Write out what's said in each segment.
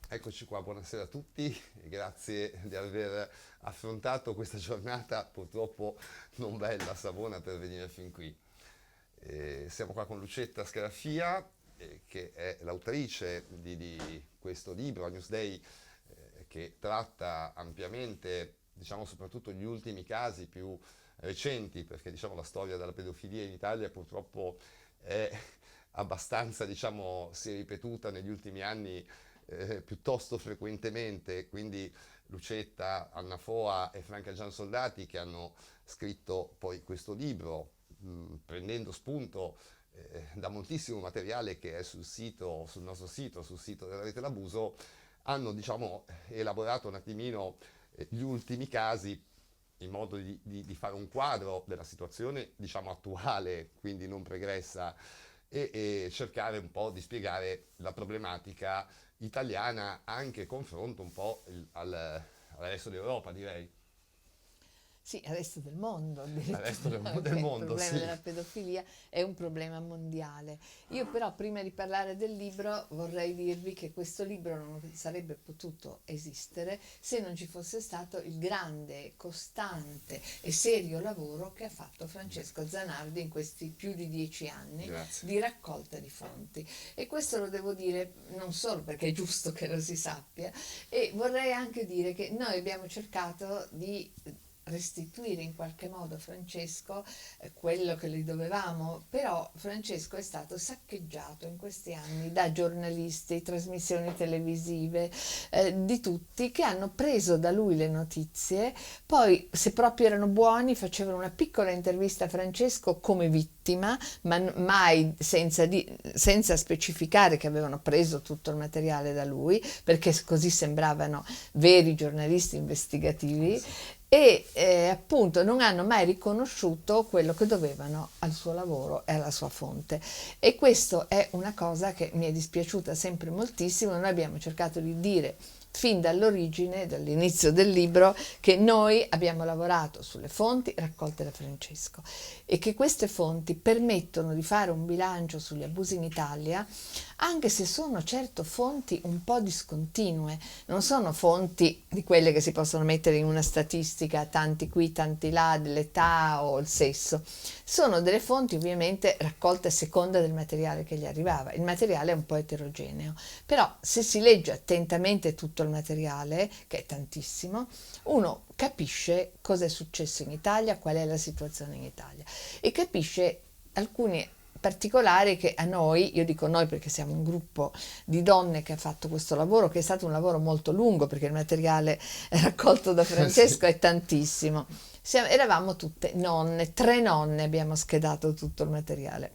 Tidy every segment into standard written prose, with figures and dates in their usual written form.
Eccoci qua, buonasera a tutti e grazie di aver affrontato questa giornata purtroppo non bella a Savona per venire fin qui. Siamo qua con Lucetta Scarafia, che è l'autrice di questo libro, Agnus Dei, che tratta ampiamente, diciamo, soprattutto gli ultimi casi più recenti, perché diciamo, la storia della pedofilia in Italia purtroppo è abbastanza, diciamo, si è ripetuta negli ultimi anni piuttosto frequentemente, quindi Lucetta, Anna Foa e Franca Gian Soldati che hanno scritto poi questo libro, prendendo spunto da moltissimo materiale che è sul sito, sul nostro sito, sul sito della Rete L'Abuso, hanno diciamo elaborato un attimino gli ultimi casi in modo di fare un quadro della situazione diciamo attuale, quindi non pregressa, e cercare un po' di spiegare la problematica italiana anche in confronto un po' al resto d'Europa, direi, Sì, al resto del mondo al resto addirittura, del perché il mondo, problema sì. della pedofilia è un problema mondiale. Io però prima di parlare del libro vorrei dirvi che questo libro non sarebbe potuto esistere se non ci fosse stato il grande, costante e serio lavoro che ha fatto Francesco Zanardi in questi più di 10 anni Grazie. di raccolta di fonti. E questo lo devo dire non solo perché è giusto che lo si sappia, e vorrei anche dire che noi abbiamo cercato di restituire in qualche modo a Francesco quello che gli dovevamo, però Francesco è stato saccheggiato in questi anni da giornalisti, trasmissioni televisive, di tutti che hanno preso da lui le notizie, poi se proprio erano buoni facevano una piccola intervista a Francesco come vittima, ma mai senza specificare che avevano preso tutto il materiale da lui, perché così sembravano veri giornalisti investigativi Sì. e appunto non hanno mai riconosciuto quello che dovevano al suo lavoro e alla sua fonte, e questo è una cosa che mi è dispiaciuta sempre moltissimo. Noi abbiamo cercato di dire fin dall'origine, dall'inizio del libro, che noi abbiamo lavorato sulle fonti raccolte da Francesco e che queste fonti permettono di fare un bilancio sugli abusi in Italia, anche se sono certo fonti un po' discontinue, non sono fonti di quelle che si possono mettere in una statistica, tanti qui, tanti là, dell'età o il sesso. Sono delle fonti ovviamente raccolte a seconda del materiale che gli arrivava. Il materiale è un po' eterogeneo, però se si legge attentamente tutto il materiale, che è tantissimo, uno capisce cosa è successo in Italia, qual è la situazione in Italia, e capisce alcuni particolari che a noi, io dico noi perché siamo un gruppo di donne che ha fatto questo lavoro, che è stato un lavoro molto lungo perché il materiale raccolto da Sì. Francesco è tantissimo. Eravamo tutte nonne, 3 nonne abbiamo schedato tutto il materiale.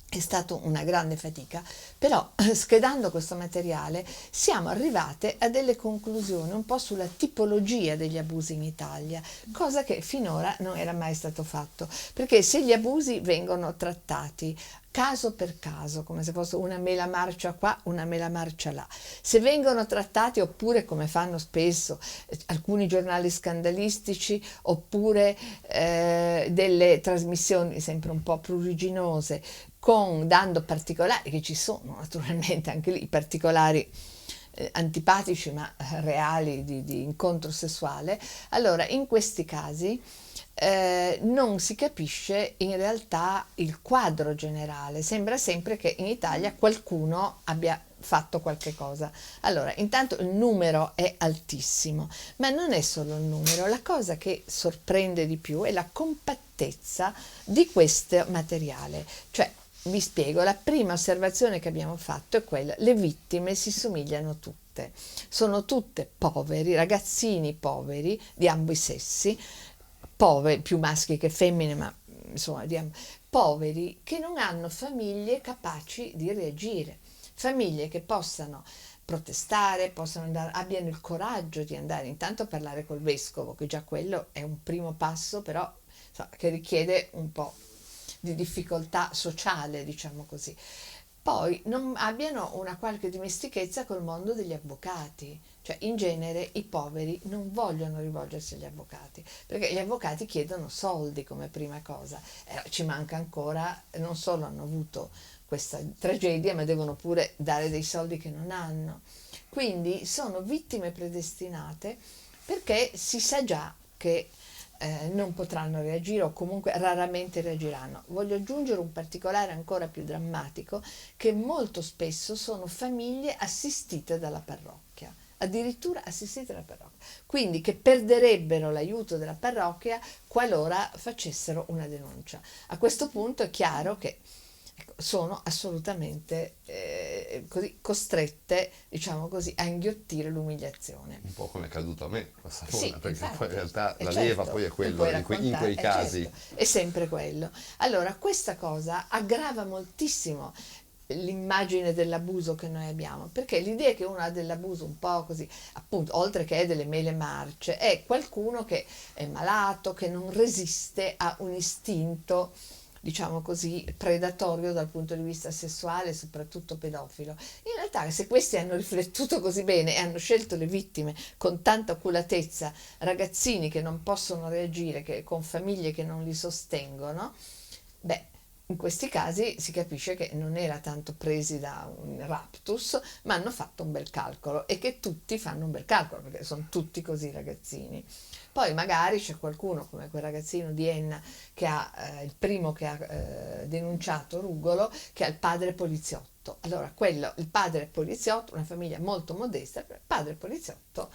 È stata una grande fatica, però schedando questo materiale siamo arrivate a delle conclusioni un po' sulla tipologia degli abusi in Italia, cosa che finora non era mai stato fatto, perché se gli abusi vengono trattati caso per caso, come se fosse una mela marcia qua, una mela marcia là, se vengono trattati oppure come fanno spesso alcuni giornali scandalistici oppure delle trasmissioni sempre un po' pruriginose, dando particolari, che ci sono naturalmente anche lì, particolari antipatici ma reali di incontro sessuale, allora in questi casi non si capisce in realtà il quadro generale, sembra sempre che in Italia qualcuno abbia fatto qualche cosa. Allora, intanto il numero è altissimo, ma non è solo il numero, la cosa che sorprende di più è la compattezza di questo materiale, cioè vi spiego, la prima osservazione che abbiamo fatto è quella: le vittime si somigliano tutte, sono tutte poveri, ragazzini poveri di ambo i sessi, poveri, più maschi che femmine, ma insomma, poveri che non hanno famiglie capaci di reagire, famiglie che possano protestare, possano andare, abbiano il coraggio di andare intanto a parlare col vescovo, che già quello è un primo passo, però insomma, che richiede un po' di difficoltà sociale, diciamo così. Poi non abbiano una qualche dimestichezza col mondo degli avvocati, cioè in genere i poveri non vogliono rivolgersi agli avvocati, perché gli avvocati chiedono soldi come prima cosa. Ci manca ancora, non solo hanno avuto questa tragedia, ma devono pure dare dei soldi che non hanno. Quindi sono vittime predestinate perché si sa già che non potranno reagire o comunque raramente reagiranno. Voglio aggiungere un particolare ancora più drammatico, che molto spesso sono famiglie assistite dalla parrocchia, addirittura assistite dalla parrocchia, quindi che perderebbero l'aiuto della parrocchia qualora facessero una denuncia. A questo punto è chiaro che ecco, sono assolutamente così costrette, diciamo così, a inghiottire l'umiliazione. Un po' come è accaduto a me a Savona, Sì, perché infatti, poi in realtà la certo, leva poi è tu quello, puoi in quei casi. certo, è sempre quello. Allora, questa cosa aggrava moltissimo l'immagine dell'abuso che noi abbiamo, perché l'idea che uno ha dell'abuso un po' così, appunto, oltre che delle mele marce, è qualcuno che è malato, che non resiste a un istinto, diciamo così, predatorio dal punto di vista sessuale, soprattutto pedofilo. In realtà, se questi hanno riflettuto così bene e hanno scelto le vittime con tanta oculatezza, ragazzini che non possono reagire, con famiglie che non li sostengono, beh, in questi casi si capisce che non era tanto presi da un raptus, ma hanno fatto un bel calcolo, e che tutti fanno un bel calcolo, perché sono tutti così ragazzini. Poi magari c'è qualcuno, come quel ragazzino di Enna, che ha il primo che ha denunciato Rugolo, che ha il padre poliziotto. Allora, il padre poliziotto, una famiglia molto modesta, il padre poliziotto,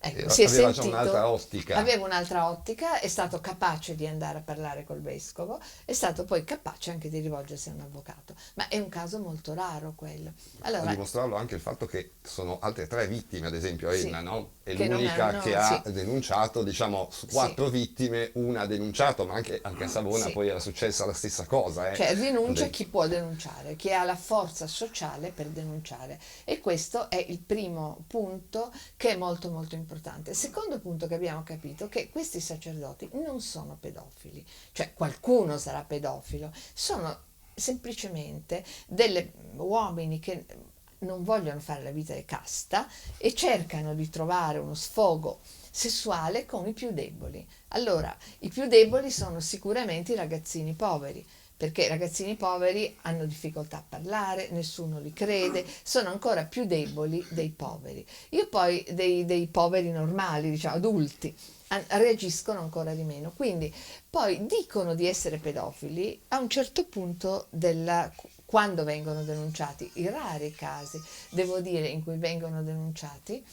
ecco, si è Aveva già un'altra sentito, ottica. aveva un'altra ottica, è stato capace di andare a parlare col vescovo, è stato poi capace anche di rivolgersi a un avvocato, ma è un caso molto raro quello. A Allora, dimostrarlo anche il fatto che sono altre 3 vittime, ad esempio sì, Enna, no? È che non l'unica hanno, che sì, ha denunciato, diciamo, su sì, 4 vittime, una ha denunciato, ma anche a Savona sì. poi era successa la stessa cosa. Cioè rinuncia De- chi può denunciare, chi ha la forza sociale per denunciare, e questo è il primo punto che è molto molto importante. Il secondo punto che abbiamo capito è che questi sacerdoti non sono pedofili, cioè qualcuno sarà pedofilo, sono semplicemente degli uomini che non vogliono fare la vita di casta e cercano di trovare uno sfogo sessuale con i più deboli. Allora, i più deboli sono sicuramente i ragazzini poveri, perché i ragazzini poveri hanno difficoltà a parlare, nessuno li crede, sono ancora più deboli dei poveri. Io poi dei poveri normali, diciamo adulti, reagiscono ancora di meno. Quindi poi dicono di essere pedofili a un certo punto quando vengono denunciati, i rari casi, devo dire, in cui vengono denunciati,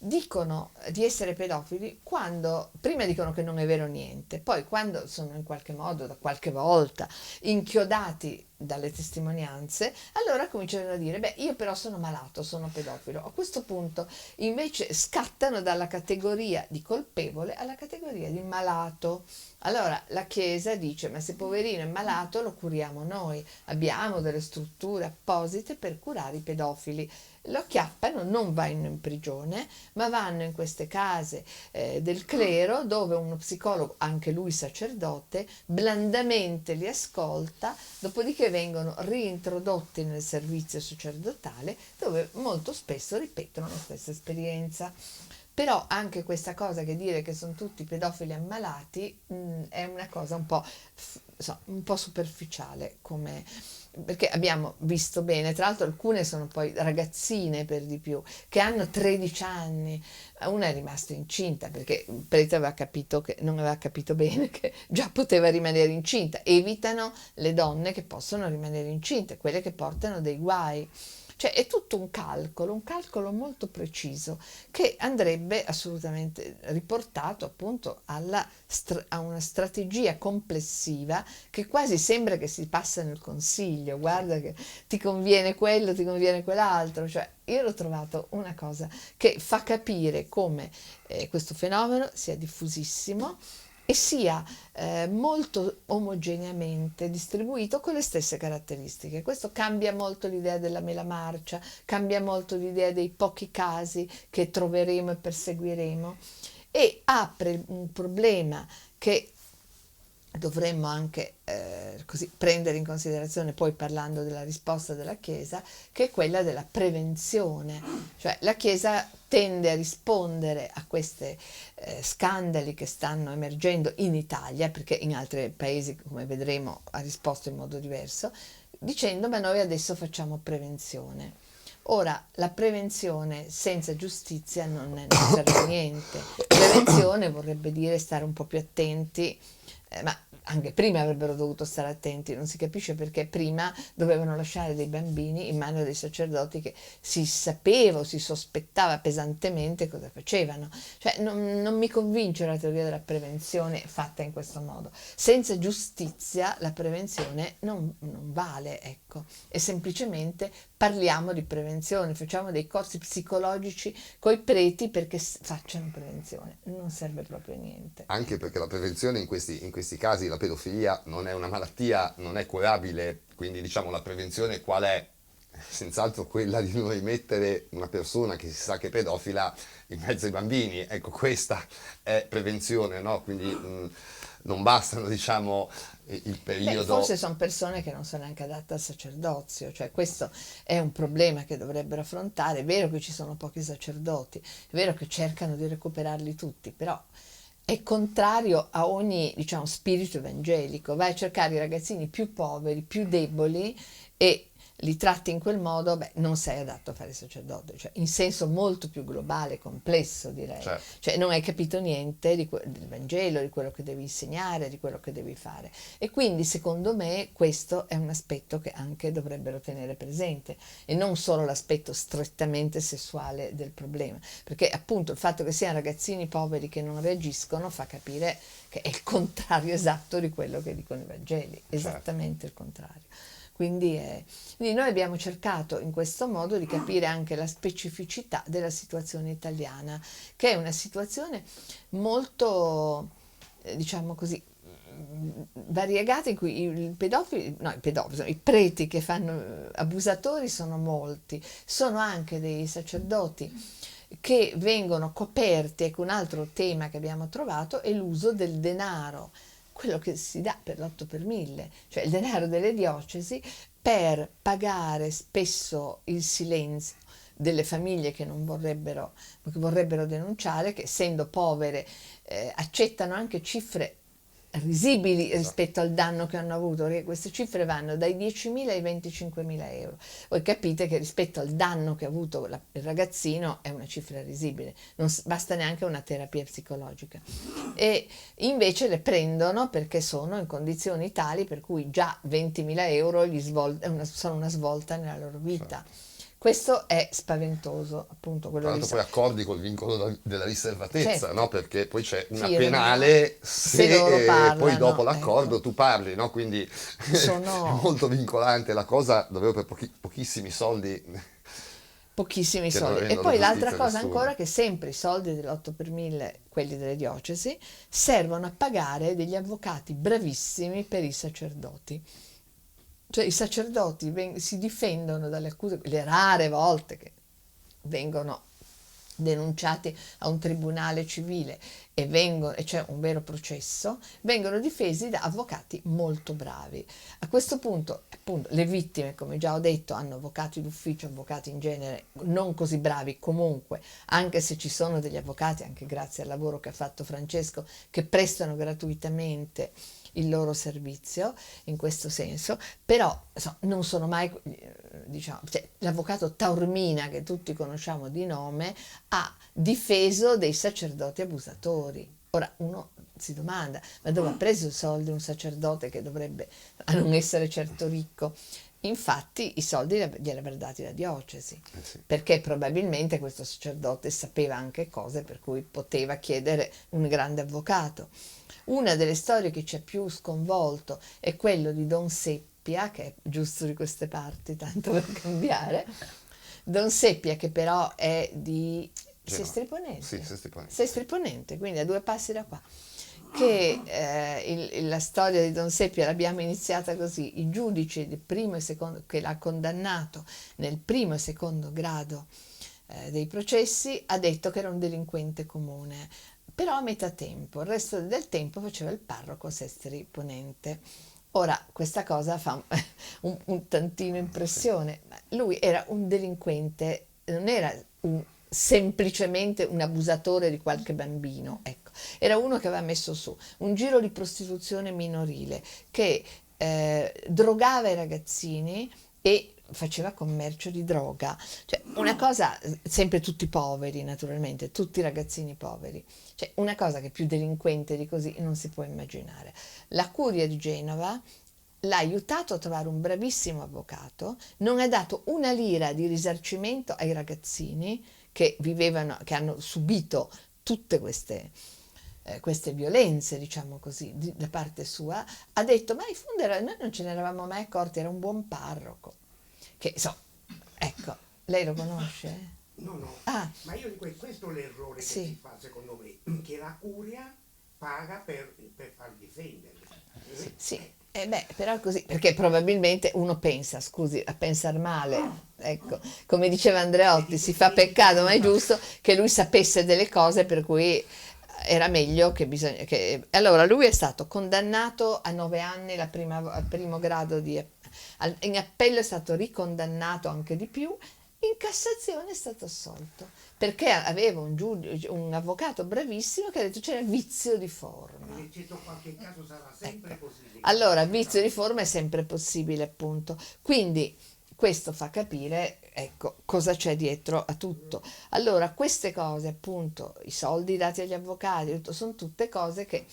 dicono di essere pedofili quando prima dicono che non è vero niente, poi quando sono in qualche modo, da qualche volta, inchiodati dalle testimonianze, allora cominciano a dire, beh, io però sono malato, sono pedofilo. A questo punto invece scattano dalla categoria di colpevole alla categoria di malato. Allora la Chiesa dice, ma se poverino è malato lo curiamo noi, abbiamo delle strutture apposite per curare i pedofili. Lo acchiappano, non vanno in prigione, ma vanno in queste case del clero, dove uno psicologo, anche lui sacerdote, blandamente li ascolta, dopodiché vengono reintrodotti nel servizio sacerdotale, dove molto spesso ripetono la stessa esperienza. Però anche questa cosa, che dire che sono tutti pedofili ammalati, è una cosa un po' superficiale, perché abbiamo visto bene, tra l'altro alcune sono poi ragazzine per di più, che hanno 13 anni, una è rimasta incinta perché il prete aveva capito che non aveva capito bene che già poteva rimanere incinta. Evitano le donne che possono rimanere incinte, quelle che portano dei guai. Cioè è tutto un calcolo molto preciso, che andrebbe assolutamente riportato appunto a una strategia complessiva, che quasi sembra che si passa nel consiglio, guarda che ti conviene quello, ti conviene quell'altro. Cioè io l'ho trovato una cosa che fa capire come questo fenomeno sia diffusissimo e sia molto omogeneamente distribuito con le stesse caratteristiche. Questo cambia molto l'idea della mela marcia, cambia molto l'idea dei pochi casi che troveremo e perseguiremo, e apre un problema che dovremmo anche così prendere in considerazione, poi parlando della risposta della Chiesa, che è quella della prevenzione. Cioè la Chiesa tende a rispondere a questi scandali che stanno emergendo in Italia, perché in altri paesi, come vedremo, ha risposto in modo diverso, dicendo, ma noi adesso facciamo prevenzione. Ora, la prevenzione senza giustizia non serve a niente. Prevenzione vorrebbe dire stare un po' più attenti, ma anche prima avrebbero dovuto stare attenti, non si capisce perché prima dovevano lasciare dei bambini in mano a dei sacerdoti che si sapeva o si sospettava pesantemente cosa facevano. Cioè non mi convince la teoria della prevenzione fatta in questo modo. Senza giustizia la prevenzione non vale, ecco. E semplicemente parliamo di prevenzione, facciamo dei corsi psicologici coi preti perché facciano prevenzione, non serve proprio a niente. Anche perché la prevenzione in questi casi, la pedofilia non è una malattia, non è curabile, quindi diciamo la prevenzione qual è? Senz'altro quella di non rimettere una persona che si sa che è pedofila in mezzo ai bambini, ecco questa è prevenzione, no? Quindi non bastano diciamo il periodo... Forse sono persone che non sono neanche adatte al sacerdozio, cioè questo è un problema che dovrebbero affrontare. È vero che ci sono pochi sacerdoti, è vero che cercano di recuperarli tutti, però è contrario a ogni, diciamo, spirito evangelico. Vai a cercare i ragazzini più poveri, più deboli e li tratti in quel modo, beh, non sei adatto a fare sacerdote, cioè in senso molto più globale, complesso direi. Certo. Cioè non hai capito niente del Vangelo, di quello che devi insegnare, di quello che devi fare. E quindi secondo me questo è un aspetto che anche dovrebbero tenere presente e non solo l'aspetto strettamente sessuale del problema, perché appunto il fatto che siano ragazzini poveri che non reagiscono fa capire che è il contrario esatto di quello che dicono i Vangeli, esattamente il contrario. Quindi noi abbiamo cercato in questo modo di capire anche la specificità della situazione italiana, che è una situazione molto, diciamo così, variegata in cui i preti che fanno abusatori sono molti, sono anche dei sacerdoti che vengono coperti. Ecco, un altro tema che abbiamo trovato è l'uso del denaro, quello che si dà per l'8 per 1000, cioè il denaro delle diocesi per pagare spesso il silenzio delle famiglie che non vorrebbero denunciare, che essendo povere accettano anche cifre risibili rispetto al danno che hanno avuto, perché queste cifre vanno dai 10.000 ai 25.000 euro. Voi capite che rispetto al danno che ha avuto il ragazzino è una cifra risibile, non basta neanche una terapia psicologica. E invece le prendono perché sono in condizioni tali per cui già 20.000 euro sono una svolta nella loro vita. Questo è spaventoso, appunto. Tra l'altro poi accordi col vincolo della riservatezza, certo. No? Perché poi c'è una Sì, penale se loro parlano, poi dopo l'accordo ecco. tu parli, no? Quindi Sono è molto vincolante la cosa, davvero per pochissimi soldi. Pochissimi Che non soldi. E rendono poi l'altra giustizia a cosa nessuno. ancora, che sempre i soldi dell'8 per 1000, quelli delle diocesi, servono a pagare degli avvocati bravissimi per i sacerdoti. Cioè i sacerdoti si difendono dalle accuse, le rare volte che vengono denunciati a un tribunale civile e c'è un vero processo, vengono difesi da avvocati molto bravi. A questo punto, appunto, le vittime, come già ho detto, hanno avvocati d'ufficio, avvocati in genere non così bravi comunque, anche se ci sono degli avvocati, anche grazie al lavoro che ha fatto Francesco, che prestano gratuitamente il loro servizio in questo senso, però non sono mai, diciamo, cioè, l'avvocato Taormina, che tutti conosciamo di nome, ha difeso dei sacerdoti abusatori. Ora uno si domanda, ma dove ha preso i soldi un sacerdote che dovrebbe non essere certo ricco? Infatti i soldi glieli avrà dati la diocesi, Sì. perché probabilmente questo sacerdote sapeva anche cose per cui poteva chiedere un grande avvocato. Una delle storie che ci ha più sconvolto è quello di Don Seppia, che è giusto di queste parti, tanto per cambiare. Don Seppia, che però è di Sestri Ponente. Sì, Sestri Ponente. Sestri Ponente, quindi a 2 passi da qua. Che la storia di Don Seppia l'abbiamo iniziata così: il giudice del primo e secondo, che l'ha condannato nel primo e secondo grado dei processi, ha detto che era un delinquente comune, però a metà tempo, il resto del tempo faceva il parroco a Sestri Ponente. Ora, questa cosa fa un tantino impressione, ma lui era un delinquente, non era semplicemente un abusatore di qualche bambino, ecco. Era uno che aveva messo su un giro di prostituzione minorile, che drogava i ragazzini e faceva commercio di droga. Cioè, una cosa, sempre tutti poveri naturalmente, tutti ragazzini poveri, cioè una cosa che più delinquente di così non si può immaginare. La Curia di Genova l'ha aiutato a trovare un bravissimo avvocato, non ha dato una lira di risarcimento ai ragazzini che vivevano, che hanno subito tutte queste violenze, diciamo così, da parte sua. Ha detto, ma in fondo noi non ce ne eravamo mai accorti, era un buon parroco. Che so, ecco, lei lo conosce? No, no, Ah, ma io dico, è questo l'errore che sì. si fa secondo me, che la curia paga per far difendere. Sì, beh, però è così, perché probabilmente uno pensa, scusi, a pensare male, ecco, come diceva Andreotti, si fa peccato, ma è giusto che lui sapesse delle cose per cui era meglio che bisogna che... Allora, lui è stato condannato a 9 anni al primo grado in appello è stato ricondannato anche di più, in Cassazione è stato assolto, perché aveva un avvocato bravissimo che ha detto c'era vizio di forma. Eccetto qualche caso sarà sempre Ecco. così. Allora, vizio di forma è sempre possibile, appunto. Quindi questo fa capire, ecco, cosa c'è dietro a tutto. Allora, queste cose, appunto, i soldi dati agli avvocati, tutto, sono tutte cose che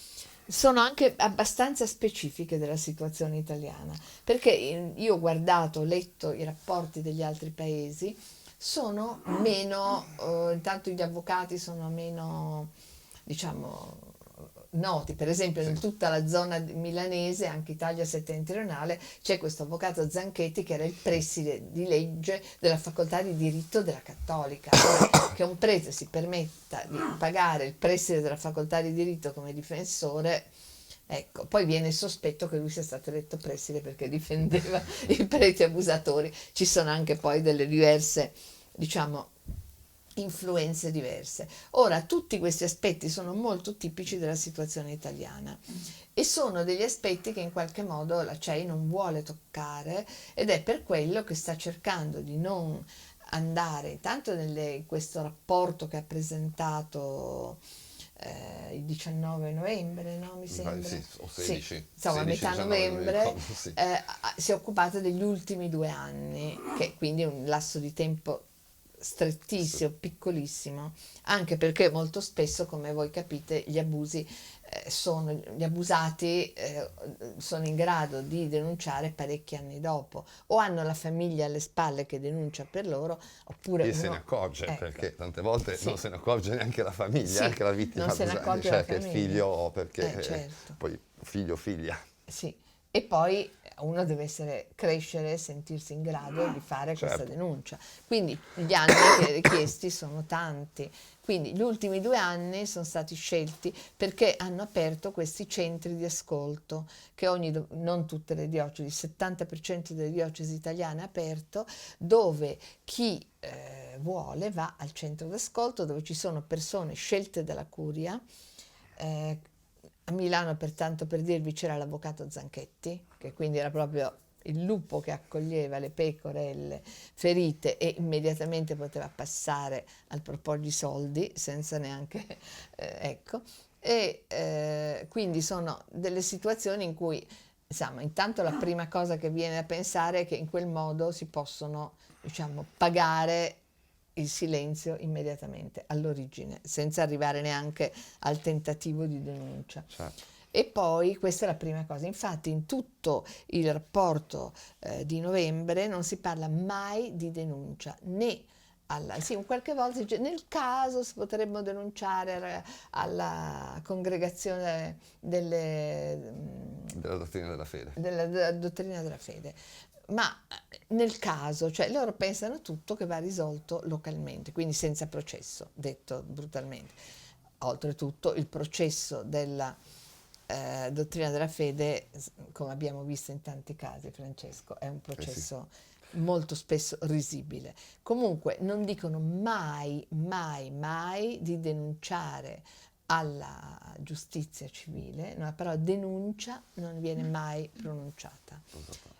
sono anche abbastanza specifiche della situazione italiana, perché io ho guardato, ho letto i rapporti degli altri paesi, sono meno, intanto gli avvocati sono meno, diciamo, noti. Per esempio in Sì. tutta la zona milanese, anche Italia settentrionale, c'è questo avvocato Zanchetti che era il preside di legge della facoltà di diritto della Cattolica. Ora, che un prete si permetta di pagare il preside della facoltà di diritto come difensore, ecco, poi viene il sospetto che lui sia stato eletto preside perché difendeva i preti abusatori. Ci sono anche poi delle diverse, diciamo, influenze diverse. Ora, tutti questi aspetti sono molto tipici della situazione italiana e sono degli aspetti che in qualche modo la CEI non vuole toccare, ed è per quello che sta cercando di non andare tanto in questo rapporto che ha presentato il 19 novembre, no? Mi sembra. Sì, o Sì, 16, insomma, a 16, metà 19, non mi novembre ricordo, sì. si è occupata degli ultimi 2 anni, che quindi è un lasso di tempo strettissimo, piccolissimo, anche perché molto spesso, come voi capite, gli abusati sono in grado di denunciare parecchi anni dopo, o hanno la famiglia alle spalle che denuncia per loro, oppure E se ne uno... accorge, Ecco, perché tante volte sì, non se ne accorge neanche la famiglia, sì, anche la vittima non se ne abusata, accorge la cioè che il famiglia. figlio, o perché Certo. poi figlio o figlia. Sì, e poi uno deve crescere e sentirsi in grado di fare questa Certo. denuncia. Quindi gli anni che richiesti sono tanti. Quindi gli ultimi 2 anni sono stati scelti perché hanno aperto questi centri di ascolto che non tutte le diocesi, il 70% delle diocesi italiane ha aperto, dove chi vuole va al centro d'ascolto dove ci sono persone scelte dalla curia. eh, a Milano, pertanto, per dirvi, c'era l'avvocato Zanchetti, che quindi era proprio il lupo che accoglieva le pecore ferite e immediatamente poteva passare al proporgli soldi senza neanche, ecco. E quindi sono delle situazioni in cui, insomma, intanto la prima cosa che viene a pensare è che in quel modo si possono, diciamo, pagare il silenzio immediatamente all'origine, senza arrivare neanche al tentativo di denuncia. Certo. E poi questa è la prima cosa. Infatti in tutto il rapporto di novembre non si parla mai di denuncia, né sì, qualche volta dice, nel caso si potrebbero denunciare alla congregazione Della dottrina della fede. della dottrina della fede, ma nel caso, cioè loro pensano tutto che va risolto localmente, quindi senza processo, detto brutalmente. Oltretutto il processo della dottrina della fede, come abbiamo visto in tanti casi, Francesco, è un Sì. processo molto spesso risibile. Comunque non dicono mai, mai, mai di denunciare alla giustizia civile, no, però denuncia non viene mai pronunciata.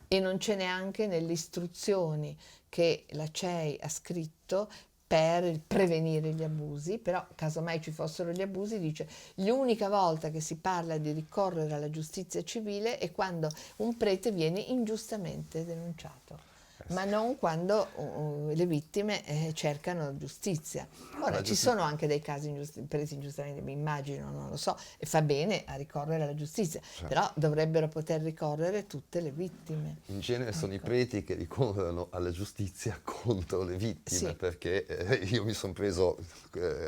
E non c'è neanche nelle istruzioni che la CEI ha scritto per prevenire gli abusi, però casomai ci fossero gli abusi, dice l'unica volta che si parla di ricorrere alla giustizia civile è quando un prete viene ingiustamente denunciato. ma non quando le vittime cercano giustizia. Ora, La ci giustizia. sono anche dei casi presi ingiustamente, mi immagino, non lo so, e fa bene a ricorrere alla giustizia, Certo. però dovrebbero poter ricorrere tutte le vittime. In genere sono i Ecco. preti che ricorrono alla giustizia contro le vittime, Sì. perché io mi sono preso,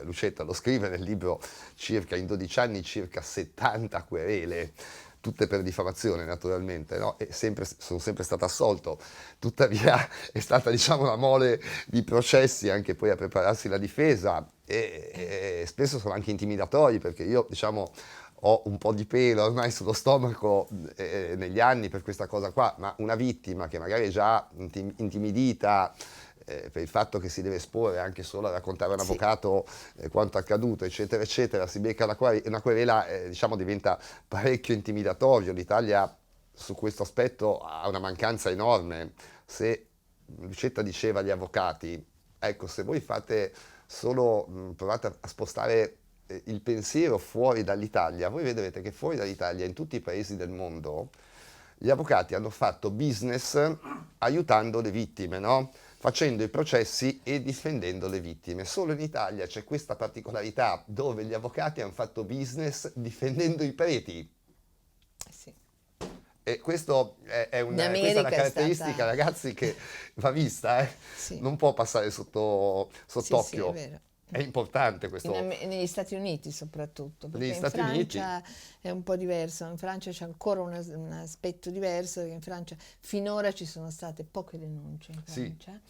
Lucetta lo scrive nel libro, in 12 anni circa 70 querele, tutte per diffamazione naturalmente, no? E sono sempre stato assolto, tuttavia è stata, diciamo, una mole di processi anche poi a prepararsi la difesa e spesso sono anche intimidatori, perché io, diciamo, ho un po' di pelo ormai sullo stomaco negli anni per questa cosa qua, ma una vittima che magari è già intimidita per il fatto che si deve esporre anche solo a raccontare a un Sì. avvocato quanto accaduto, eccetera, eccetera, si becca una querela, diciamo, diventa parecchio intimidatorio. L'Italia su questo aspetto ha una mancanza enorme. Se Lucetta diceva agli avvocati, ecco, se voi fate solo, provate a spostare il pensiero fuori dall'Italia, voi vedrete che fuori dall'Italia, in tutti i paesi del mondo, gli avvocati hanno fatto business aiutando le vittime, no? Facendo i processi e difendendo le vittime. Solo in Italia c'è questa particolarità dove gli avvocati hanno fatto business difendendo i preti. Sì. E questo In questa è una America è caratteristica, stata... ragazzi, che va vista, Sì, non può passare sì, è sott'occhio. vero. È importante questo. Negli Stati Uniti soprattutto, perché Negli in Stati Uniti, Francia è un po' diverso, in Francia c'è ancora un aspetto diverso, perché in Francia finora ci sono state poche denunce in sì, Francia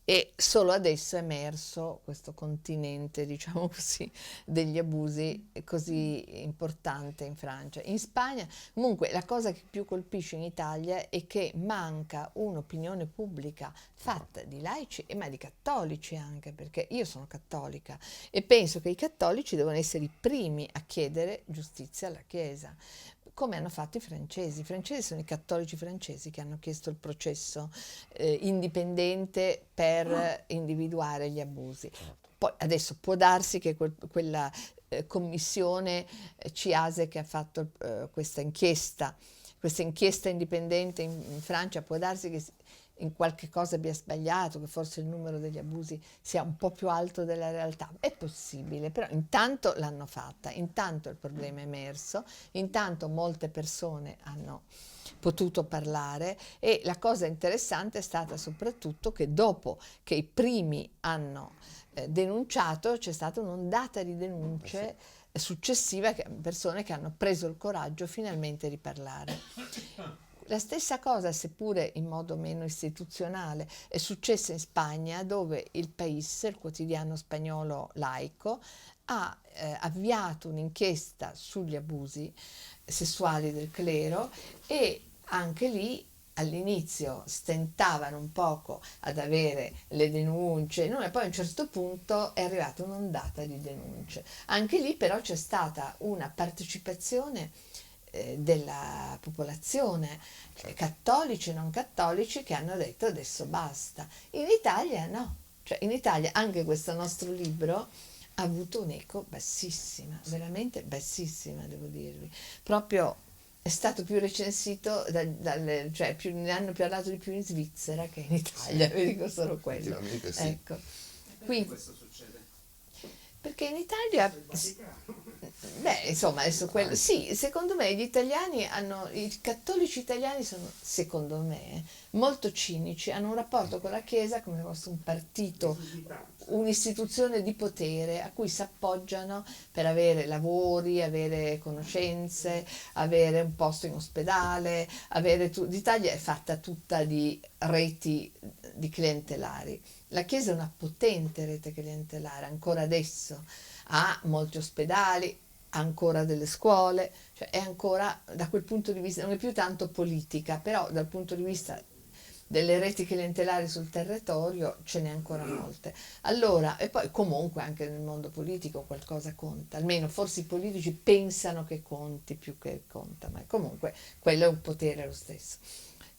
e solo adesso è emerso questo continente, diciamo così, degli abusi così importante in Francia. In Spagna, comunque, la cosa che più colpisce in Italia è che manca un'opinione pubblica fatta di laici ma di cattolici anche, perché io sono cattolica e penso che i cattolici devono essere i primi a chiedere giustizia alla Chiesa, come hanno fatto i francesi. I francesi sono i cattolici francesi che hanno chiesto il processo indipendente per individuare gli abusi. Poi adesso può darsi che quella commissione CIASE che ha fatto questa inchiesta indipendente in Francia, può darsi che in qualche cosa abbia sbagliato, che forse il numero degli abusi sia un po' più alto della realtà. È possibile, però intanto l'hanno fatta, intanto il problema è emerso, intanto molte persone hanno potuto parlare e la cosa interessante è stata soprattutto che dopo che i primi hanno denunciato c'è stata un'ondata di denunce successiva, persone che hanno preso il coraggio finalmente di parlare. La stessa cosa, seppure in modo meno istituzionale, è successa in Spagna, dove il País, il quotidiano spagnolo laico, ha avviato un'inchiesta sugli abusi sessuali del clero e anche lì all'inizio stentavano un poco ad avere le denunce, no? E poi a un certo punto è arrivata un'ondata di denunce. Anche lì però c'è stata una partecipazione della popolazione, cattolici e non cattolici, che hanno detto adesso basta. In Italia no, cioè in Italia anche questo nostro libro ha avuto un'eco bassissima, veramente bassissima, devo dirvi. Proprio è stato più recensito, cioè ne hanno parlato di più in Svizzera che in Italia, vi dico solo quello. effettivamente sì. Ecco. Perché questo succede? Perché in Italia, beh, insomma, adesso sì, secondo me gli italiani i cattolici italiani sono, secondo me, molto cinici, hanno un rapporto con la Chiesa come se fosse un partito, un'istituzione di potere a cui si appoggiano per avere lavori, avere conoscenze, avere un posto in ospedale, l'Italia è fatta tutta di reti di clientelari. La Chiesa è una potente rete clientelare, ancora adesso ha molti ospedali, ha ancora delle scuole, cioè è ancora, da quel punto di vista, non è più tanto politica, però dal punto di vista delle reti clientelari sul territorio ce n'è ancora molte. Allora, e poi comunque anche nel mondo politico qualcosa conta, almeno forse i politici pensano che conti più che conta, ma comunque quello è un potere lo stesso.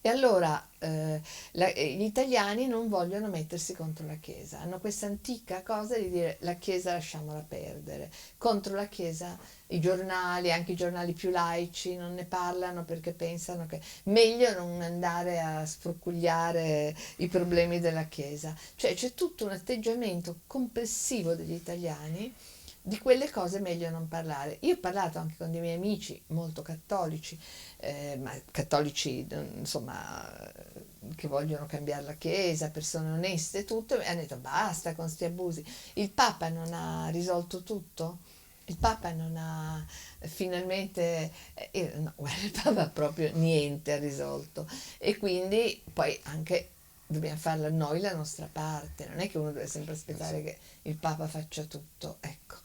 E allora gli italiani non vogliono mettersi contro la Chiesa, hanno questa antica cosa di dire la Chiesa lasciamola perdere, contro la Chiesa i giornali, anche i giornali più laici, non ne parlano perché pensano che meglio non andare a sfrucugliare i problemi della Chiesa. Cioè c'è tutto un atteggiamento complessivo degli italiani di quelle cose meglio non parlare. Io ho parlato anche con dei miei amici molto cattolici, ma cattolici insomma che vogliono cambiare la Chiesa, persone oneste e tutto, e hanno detto basta con sti abusi. Il Papa non ha risolto tutto? Il Papa non ha finalmente, no, guarda, il Papa proprio niente ha risolto e quindi poi anche dobbiamo farla noi la nostra parte, non è che uno deve sempre aspettare che il Papa faccia tutto, ecco.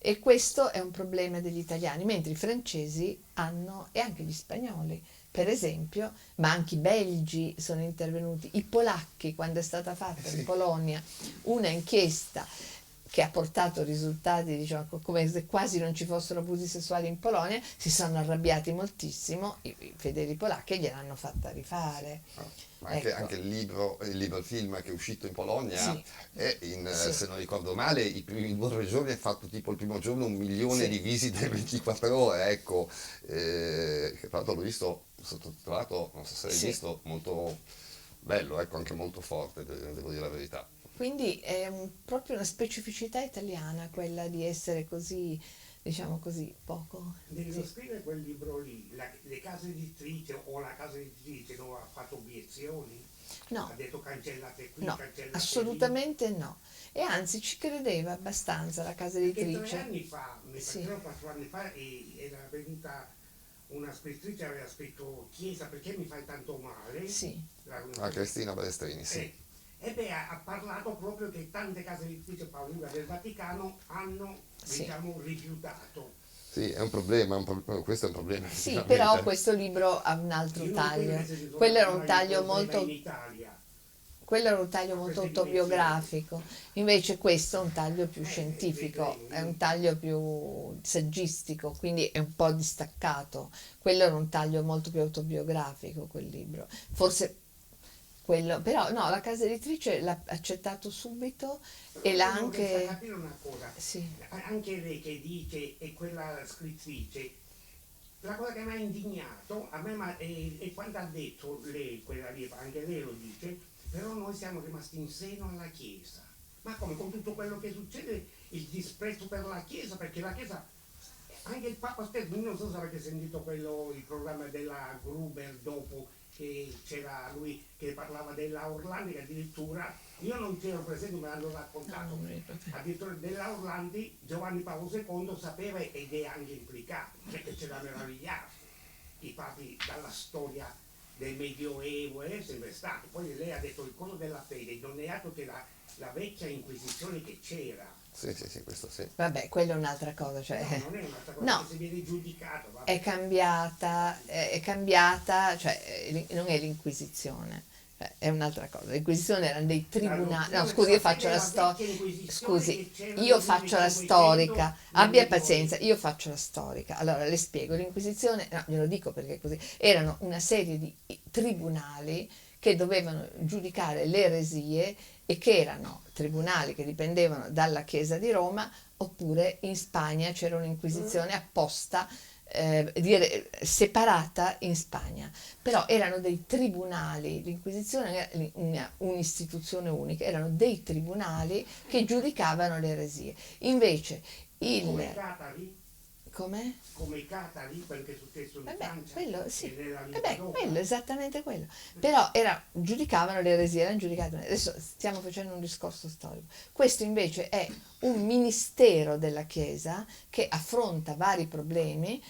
E questo è un problema degli italiani, mentre i francesi hanno, e anche gli spagnoli, per esempio, ma anche i belgi sono intervenuti, i polacchi, quando è stata fatta in Polonia una inchiesta che ha portato risultati, diciamo, come se quasi non ci fossero abusi sessuali in Polonia, si sono arrabbiati moltissimo i fedeli polacchi e gliel'hanno fatta rifare. Ma anche, Ecco. anche il film che è uscito in Polonia, Sì. Sì. se non ricordo male, i primi 2 giorni ha fatto tipo il primo giorno 1 milione Sì. di visite in 24 ore, ecco, che tra l'altro l'ho visto sottotitolato, non so se l'hai Sì. visto, molto bello, ecco, anche molto forte, devo dire la verità. Quindi è proprio una specificità italiana quella di essere così, diciamo così, poco. Devo Sì. scrivere quel libro lì, le case editrici o la casa editrice dove ha fatto obiezioni, No, ha detto cancellate qui, no, cancellate assolutamente no. E anzi ci credeva abbastanza la casa lì. Perché 3 editrice. anni fa, mi Sì. pare 4 anni fa, era venuta una scrittrice, aveva scritto Chiesa perché mi fai tanto male? Sì. Ah, Cristina Balestrini, sì. E beh, ha parlato proprio che tante case editrici paura del Vaticano hanno, Sì. diciamo, rifiutato. Sì, è un problema, questo è un problema. Sì, effettivamente. però questo libro ha un altro Io non taglio. credo che ci sono Quello era un mai taglio problemi molto, in Italia. quello era un taglio molto autobiografico, invece questo è un taglio più Sì, scientifico, sì. è un taglio più saggistico, quindi è un po' distaccato. Quello era un taglio molto più autobiografico, quel libro. Forse quello, però no, la casa editrice l'ha accettato subito e l'ha Però non riesco a anche... capire una cosa, Sì, anche lei che dice, e quella scrittrice, la cosa che mi ha indignato, a me è quando ha detto lei, quella lì, anche lei lo dice, però noi siamo rimasti in seno alla Chiesa. Ma come con tutto quello che succede, il disprezzo per la Chiesa, perché la Chiesa, anche il Papa stesso, io non so se avete sentito il programma della Gruber dopo che c'era lui che parlava della Orlandi, che addirittura, io non c'ero presente, me l'hanno raccontato, non mi ricordo. addirittura della Orlandi Giovanni Paolo II sapeva ed è anche implicato, perché c'è da meravigliarsi, i papi dalla storia del Medioevo è sempre stato, poi lei ha detto il coso della fede, non è altro che la vecchia Inquisizione che c'era. Sì, sì, sì, questo sì. vabbè, quella è un'altra cosa, cioè... No, non è un'altra cosa, No, che se viene giudicato, vabbè. è cambiata, cioè non è l'Inquisizione, cioè, è un'altra cosa. L'Inquisizione erano dei tribunali. No, scusi, io faccio la scusi, io faccio la storica, abbia pazienza, io faccio la storica. Allora le spiego, l'Inquisizione, no, glielo dico perché è così, erano una serie di tribunali che dovevano giudicare le eresie e che erano tribunali che dipendevano dalla Chiesa di Roma, oppure in Spagna c'era un'inquisizione apposta, separata in Spagna, però erano dei tribunali, l'Inquisizione era un'istituzione unica, erano dei tribunali che giudicavano le eresie. Invece Come i il... catari, Com'è? come i catari, quello che è successo in Vabbè, Francia quello sì, e nella vabbè, dopo. quello, esattamente quello. Però giudicavano le eresie, erano giudicate. Adesso stiamo facendo un discorso storico. Questo invece è un ministero della Chiesa che affronta vari problemi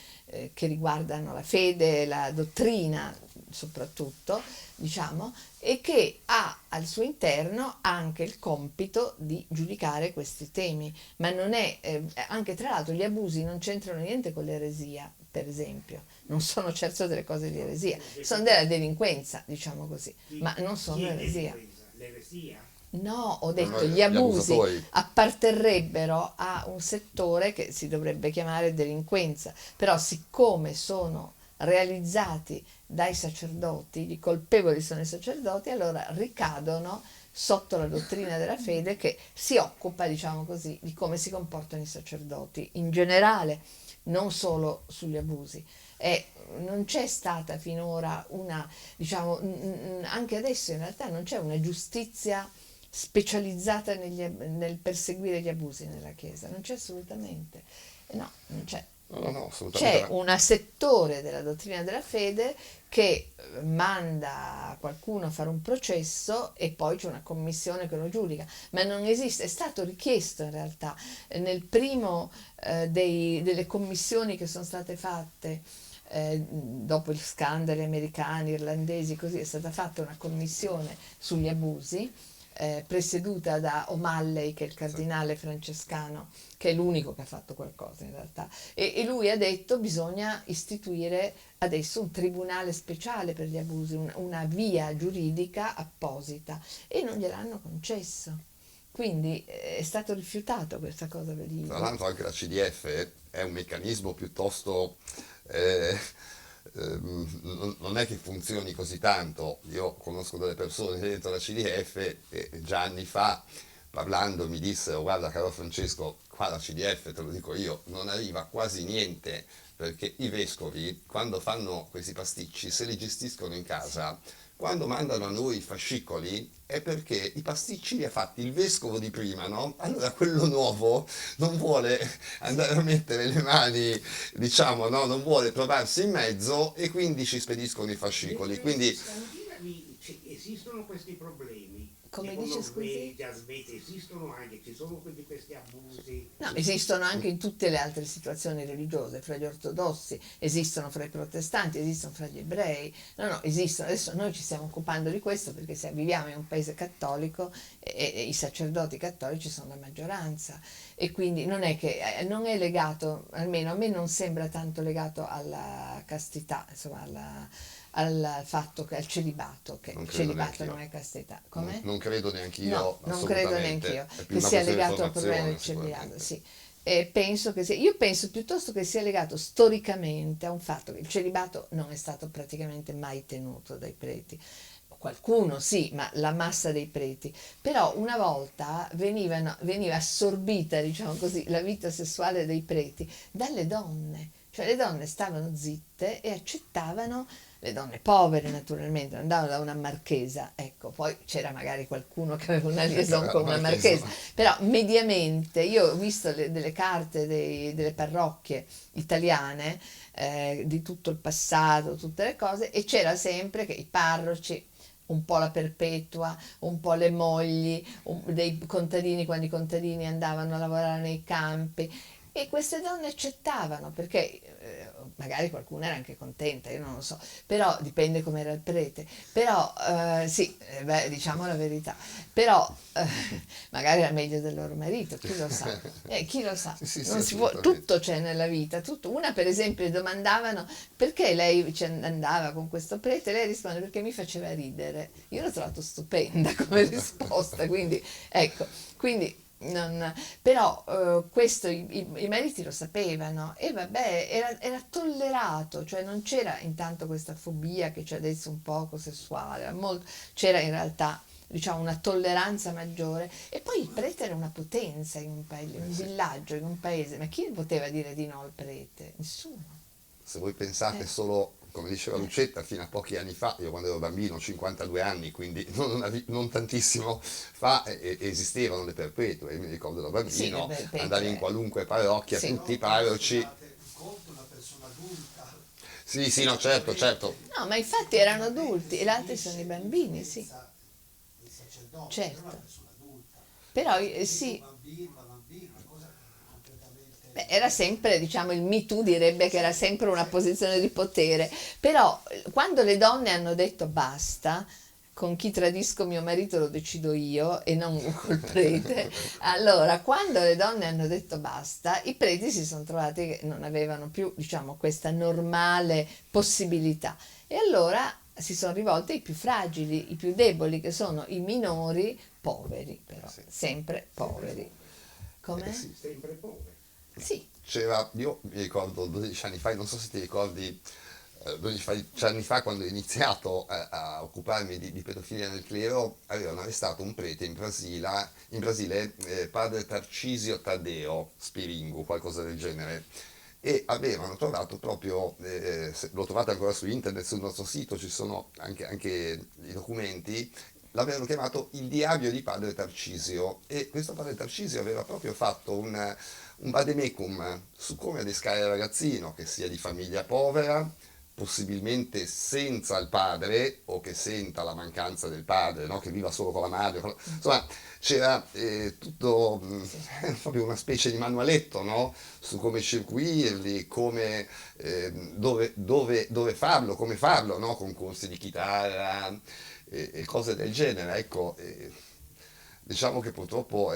che riguardano la fede, la dottrina soprattutto, diciamo, e che ha al suo interno anche il compito di giudicare questi temi, ma non è, anche tra l'altro gli abusi non c'entrano niente con l'eresia, per esempio, non sono certo delle cose di eresia, sono della delinquenza, diciamo così, ma non sono eresia. L'eresia? No, ho detto Gli gli abusi abusatori. apparterrebbero a un settore che si dovrebbe chiamare delinquenza, però siccome sono realizzati dai sacerdoti, i colpevoli sono i sacerdoti, allora ricadono sotto la dottrina della fede che si occupa, diciamo così, di come si comportano i sacerdoti in generale, non solo sugli abusi. E non c'è stata finora una, diciamo, anche adesso in realtà non c'è una giustizia specializzata nel perseguire gli abusi nella Chiesa, non c'è assolutamente, no, non c'è. No, assolutamente C'è no. un settore della dottrina della fede che manda qualcuno a fare un processo e poi c'è una commissione che lo giudica, ma non esiste, è stato richiesto in realtà nel primo delle commissioni che sono state fatte dopo gli scandali americani, irlandesi, così è stata fatta una commissione sugli abusi presieduta da O'Malley, che è il cardinale francescano, che è l'unico che ha fatto qualcosa in realtà, e lui ha detto bisogna istituire adesso un tribunale speciale per gli abusi, una via giuridica apposita, e non gliel'hanno concesso. Quindi è stato rifiutato questa cosa per Tra l'altro anche la CDF è un meccanismo piuttosto non è che funzioni così tanto. Io conosco delle persone dentro la CDF e già anni fa, parlando, mi dissero: guarda caro Francesco, qua la CDF, te lo dico io, non arriva quasi niente, perché i vescovi quando fanno questi pasticci se li gestiscono in casa. Quando mandano a noi i fascicoli è perché i pasticci li ha fatti il vescovo di prima, no? Allora quello nuovo non vuole andare a mettere le mani, diciamo, no? Non vuole trovarsi in mezzo e quindi ci spediscono i fascicoli. Mentre Quindi in Scandinavi esistono questi problemi. Come Tipo dice, scusi? Norvegia, Svezia, esistono anche, ci sono questi abusi. No, esistono anche in tutte le altre situazioni religiose, fra gli ortodossi, esistono fra i protestanti, esistono fra gli ebrei, no, esistono. Adesso noi ci stiamo occupando di questo perché viviamo in un paese cattolico e i sacerdoti cattolici sono la maggioranza, e quindi non è che non è legato, almeno a me non sembra tanto legato alla castità, insomma al fatto che al celibato, che non il credo celibato neanch'io. non è castità. Com'è? Non credo neanch'io, No, non credo assolutamente. neanch'io È più che una sia questione di legato al problema del formazione, celiato, sicuramente. sì. Penso che io penso piuttosto che sia legato storicamente a un fatto che il celibato non è stato praticamente mai tenuto dai preti. Qualcuno sì, ma la massa dei preti. Però una volta veniva assorbita, diciamo così, la vita sessuale dei preti dalle donne. Cioè le donne stavano zitte e accettavano, le donne povere naturalmente, andavano da una marchesa, ecco, poi c'era magari qualcuno che aveva una liaison con una marchesa, però mediamente io ho visto delle carte delle parrocchie italiane di tutto il passato, tutte le cose, e c'era sempre che i parroci, un po' la perpetua, un po' le mogli, dei contadini quando i contadini andavano a lavorare nei campi, e queste donne accettavano perché magari qualcuna era anche contenta, io non lo so, però dipende come era il prete, però sì, beh, diciamo la verità, però magari era meglio del loro marito, chi lo sa, chi lo sa, Sì, non si può, assolutamente. tutto c'è nella vita, tutto. Una per esempio gli domandavano perché lei andava con questo prete, lei risponde perché mi faceva ridere, io l'ho trovato stupenda come risposta, quindi ecco, quindi però questo i mariti lo sapevano e vabbè, era tollerato, cioè non c'era intanto questa fobia che c'è adesso un poco sessuale, c'era in realtà, diciamo, una tolleranza maggiore, e poi il prete era una potenza in un villaggio, in un paese, ma chi poteva dire di no al prete? Nessuno. Se voi pensate Eh. solo, come diceva Lucetta, fino a pochi anni fa, io quando ero bambino, 52 anni, quindi non tantissimo fa, esistevano le perpetue. Io mi ricordo da Sì, le bambino, perpetue. andavi in qualunque parrocchia, Sì. tutti i parroci. Un conto una persona adulta. Sì, no, certo, certo. No, ma infatti erano adulti e gli altri sono i bambini, sì. Il sacerdote, Certo. è una persona adulta. Però Un sì. bambino, una bambina, una cosa completamente... Beh, era sempre, diciamo, il Me Too direbbe che era sempre una posizione di potere, però quando le donne hanno detto basta, con chi tradisco mio marito lo decido io e non col prete, allora quando le donne hanno detto basta, i preti si sono trovati che non avevano più, diciamo, questa normale possibilità, e allora si sono rivolti ai più fragili, i più deboli, che sono i minori poveri, però Sì. sempre poveri. Com'è? Sì. Sempre poveri. Sì. Io mi ricordo 12 anni fa, non so se ti ricordi, 12 anni fa, quando ho iniziato a occuparmi di pedofilia nel clero, avevano arrestato un prete in Brasile, padre Tarcisio Taddeo Spiringu, qualcosa del genere, e avevano trovato proprio, lo trovate ancora su internet, sul nostro sito ci sono anche i documenti, l'avevano chiamato il diario di padre Tarcisio, e questo padre Tarcisio aveva proprio fatto un vademecum su come adescare il ragazzino, che sia di famiglia povera, possibilmente senza il padre o che senta la mancanza del padre, no? Che viva solo con la madre. Insomma, c'era tutto proprio una specie di manualetto, no? Su come circuirli, come, dove farlo, come farlo, no? Concorsi di chitarra e cose del genere. Ecco, diciamo che purtroppo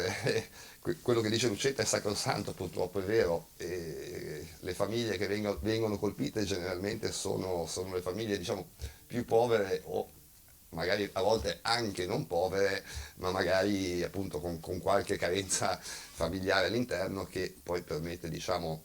quello che dice Lucetta è sacrosanto, purtroppo è vero. Le famiglie che vengono colpite generalmente sono le famiglie, diciamo, più povere, o magari a volte anche non povere, ma magari appunto con qualche carenza familiare all'interno, che poi permette, diciamo,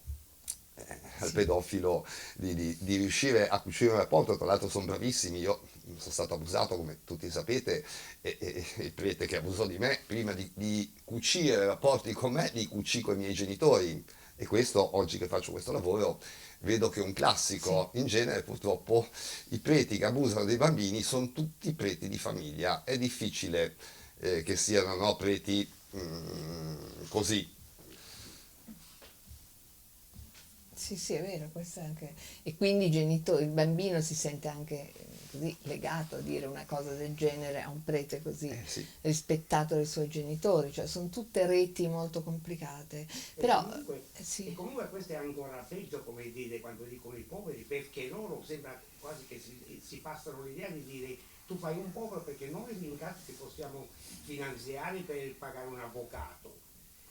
al pedofilo di riuscire a cucire un rapporto. Tra l'altro sono bravissimi, io sono stato abusato come tutti sapete, e il prete che abusò di me, prima di cucire rapporti con me, li cucì con i miei genitori, e questo, oggi che faccio questo lavoro, vedo che è un classico. In genere purtroppo i preti che abusano dei bambini sono tutti preti di famiglia, è difficile che siano, no, preti così. Sì, sì, è vero, questo è anche. E quindi il bambino si sente anche così legato a dire una cosa del genere a un prete così Sì. rispettato dai suoi genitori, cioè sono tutte reti molto complicate. Però sì. E comunque questo è ancora peggio, come dire, quando dicono i poveri, perché loro sembra quasi che si passano l'idea di dire tu fai un povero perché noi in caso ti possiamo finanziare per pagare un avvocato.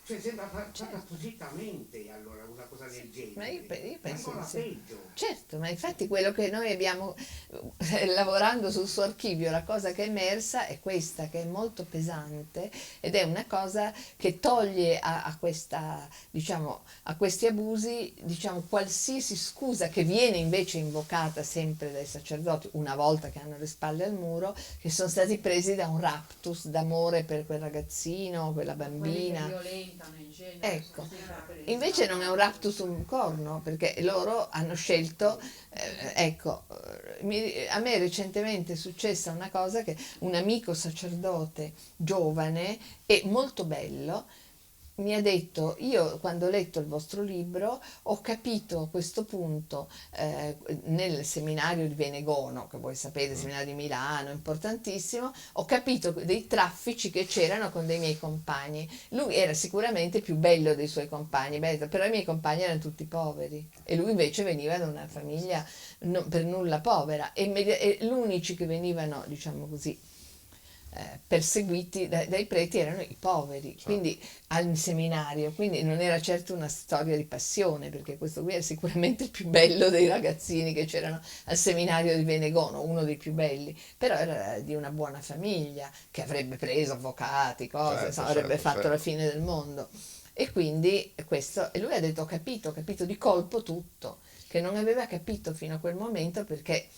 Cioè sembra fatta appositamente, allora, una cosa del genere. Ma io penso ancora di sì. peggio. Certo, ma infatti quello che noi abbiamo, lavorando sul suo archivio, la cosa che è emersa è questa, che è molto pesante, ed è una cosa che toglie a questa, diciamo, a questi abusi, diciamo, qualsiasi scusa che viene invece invocata sempre dai sacerdoti, una volta che hanno le spalle al muro, che sono stati presi da un raptus d'amore per quel ragazzino, quella bambina. Quelli che violentano in genere. Ecco, sono sempre presi. invece non è un raptus un corno, perché loro hanno scelto, ecco, a me recentemente è successa una cosa, che un amico sacerdote giovane e molto bello mi ha detto: io quando ho letto il vostro libro ho capito a questo punto, nel seminario di Venegono, che voi sapete, il seminario di Milano, importantissimo, ho capito dei traffici che c'erano con dei miei compagni. Lui era sicuramente più bello dei suoi compagni, però i miei compagni erano tutti poveri e lui invece veniva da una famiglia non per nulla povera, e gli unici che venivano, diciamo così, perseguiti dai preti erano i poveri, quindi al seminario, quindi non era certo una storia di passione, perché questo qui era sicuramente il più bello dei ragazzini che c'erano al seminario di Venegono, uno dei più belli, però era di una buona famiglia che avrebbe preso avvocati, cose, Certo, insomma, avrebbe certo, fatto certo. la fine del mondo. E quindi questo, e lui ha detto: ho capito di colpo tutto, che non aveva capito fino a quel momento, perché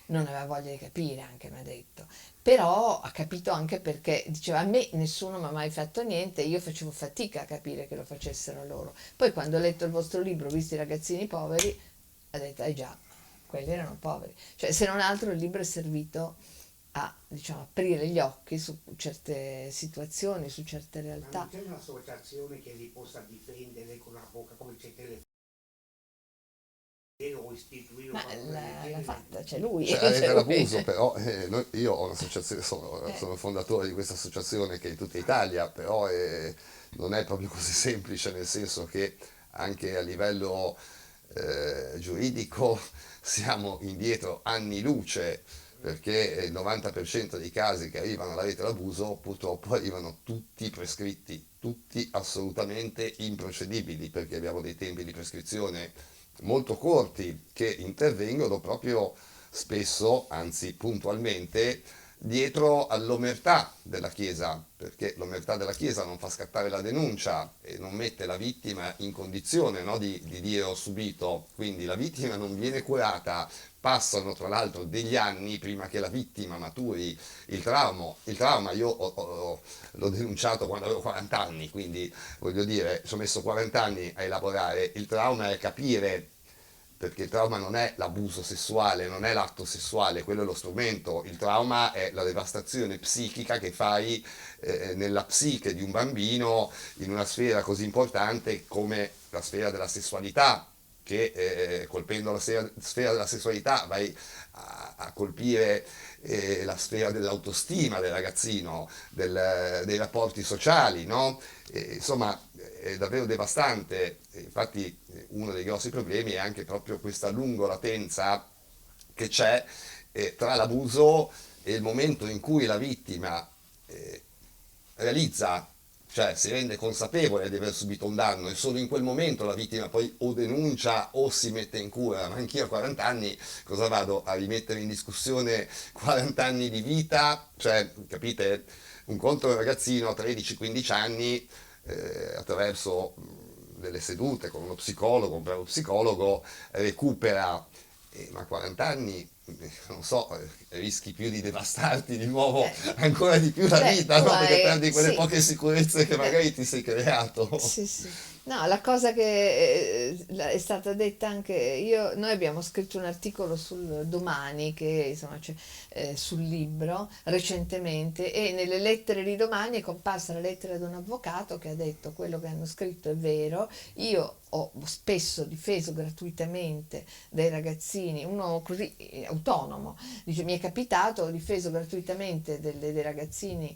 non aveva voglia di capire, anche mi ha detto, però ha capito anche perché diceva: a me nessuno mi ha mai fatto niente, io facevo fatica a capire che lo facessero loro. Poi quando ho letto il vostro libro, ho visto i ragazzini poveri, ha detto: già, quelli erano poveri. Cioè, se non altro, il libro è servito a, diciamo, aprire gli occhi su certe situazioni, su certe Ma realtà. non c'è un'associazione che li possa difendere con la bocca, come c'è o istituire Ma qualcosa del l'ha genere? fatta, c'è lui. Cioè, c'è lui. dell'abuso, però io ho un'associazione, sono fondatore di questa associazione che è in tutta Italia, però non è proprio così semplice, nel senso che anche a livello giuridico siamo indietro anni luce, perché il 90% dei casi che arrivano alla rete d'abuso purtroppo arrivano tutti prescritti, tutti assolutamente improcedibili, perché abbiamo dei tempi di prescrizione molto corti che intervengono proprio spesso, anzi puntualmente, dietro all'omertà della Chiesa, perché perché l'omertà della Chiesa non fa scattare la denuncia e non mette la vittima in condizione, no, di dire ho subito, quindi la vittima non viene curata, passano tra l'altro degli anni prima che la vittima maturi il trauma. Il trauma io l'ho denunciato quando avevo 40 anni, quindi voglio dire, ci ho messo 40 anni a elaborare. Il trauma è capire, perché il trauma non è l'abuso sessuale, non è l'atto sessuale, quello è lo strumento. Il trauma è la devastazione psichica che fai nella psiche di un bambino in una sfera così importante come la sfera della sessualità, che colpendo la sfera della sessualità vai a colpire la sfera dell'autostima del ragazzino, dei rapporti sociali, no? Insomma, è davvero devastante. Infatti uno dei grossi problemi è anche proprio questa lunga latenza che c'è tra l'abuso e il momento in cui la vittima realizza, cioè si rende consapevole di aver subito un danno, e solo in quel momento la vittima poi o denuncia o si mette in cura. Ma anch'io a 40 anni cosa vado a rimettere in discussione 40 anni di vita? Cioè, capite? Un conto un ragazzino a 13-15 anni attraverso delle sedute con uno psicologo, un bravo psicologo, recupera, ma a 40 anni non so, rischi più di devastarti di nuovo ancora di più la Beh, vita, tu no? Perché hai- perdi quelle sì. poche sicurezze che magari ti sei creato. Sì, sì. No, la cosa che è stata detta anche noi abbiamo scritto un articolo sul Domani, che insomma c'è sul libro recentemente, e nelle lettere di Domani è comparsa la lettera di un avvocato che ha detto quello che hanno scritto è vero. Io ho spesso difeso gratuitamente dei ragazzini, uno così autonomo, dice mi è capitato, ho difeso gratuitamente dei ragazzini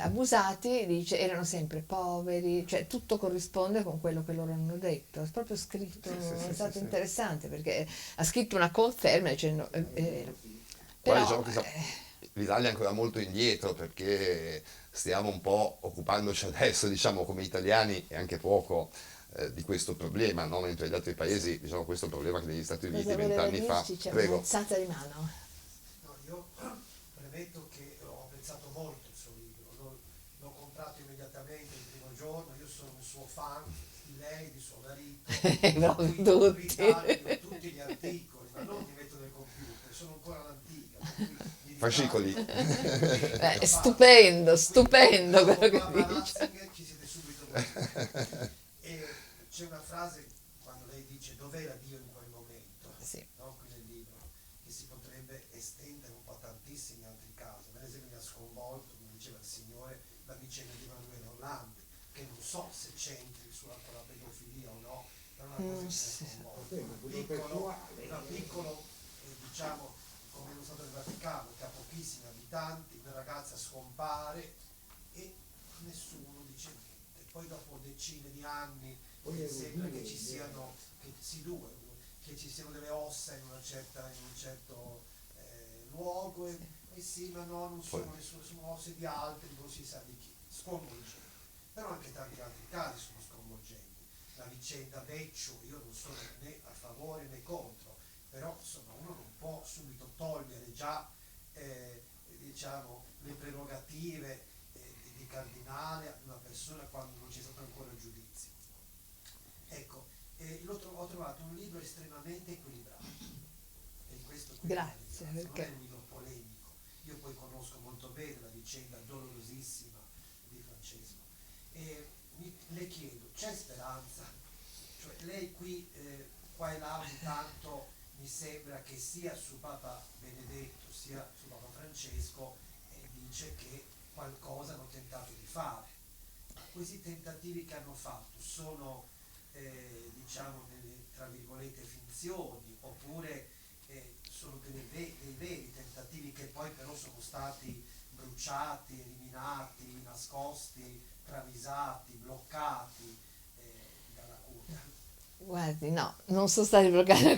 abusati, dice erano sempre poveri, cioè tutto corrisponde con quello che loro hanno detto, è proprio scritto, è stato interessante perché ha scritto una conferma dicendo è vero. Poi Però diciamo che l'Italia è ancora molto indietro perché stiamo un po' occupandoci adesso, diciamo, come italiani e anche poco di questo problema, no? Mentre gli altri paesi, diciamo, questo è un problema che negli Stati Uniti cosa voleva 20 anni fa. dirci? C'è Prego. un'alzata di mano. No, io premetto che ho apprezzato molto il suo libro, l'ho comprato immediatamente il primo giorno, io sono un suo fan di lei, di suo marito, Proprio quindi tutti. ritaglio tutti gli articoli, ma non li metto nel computer, sono ancora all'antica, per cui li Fascicoli. È stupendo, stupendo quello che ma dice. Ratzinger ci siete subito voi. E c'è una frase quando lei dice dov'era Dio in quel momento, Sì. no? Qui nel libro, che si potrebbe estendere un po' a tantissimi altri casi. Per esempio mi ha sconvolto, come diceva il Signore, la vicenda di Emanuele Orlandi, che non so se c'entri con la pedofilia o no, però è una cosa che mi ha sconvolto. Un piccolo diciamo, come lo Stato del Vaticano, che ha pochissimi abitanti, una ragazza scompare e nessuno dice niente. Poi dopo decine di anni sembra che ci siano, che ci siano delle ossa in un certo luogo e sì, ma no, non sono nessuno, sono ossa di altri, non si sa di chi. Sconvolgente. Però anche tanti altri casi sono sconvolgenti. La vicenda Beccio, io non sono né a favore né contro, però insomma uno non può subito togliere già diciamo, le prerogative di cardinale a una persona quando non c'è stato ancora il giudizio. Ecco, ho trovato un libro estremamente equilibrato, e in questo Grazie, non è perché un libro polemico. Io poi conosco molto bene la vicenda dolorosissima di Francesco e le chiedo, c'è speranza? Cioè lei qui qua e là ogni tanto mi sembra che sia su Papa Benedetto sia su Papa Francesco dice che qualcosa hanno tentato di fare. Questi tentativi che hanno fatto sono diciamo delle tra virgolette finzioni oppure sono dei veri tentativi che poi però sono stati bruciati, eliminati, nascosti, travisati, bloccati dalla curia. guardi, no, non sono stati bloccati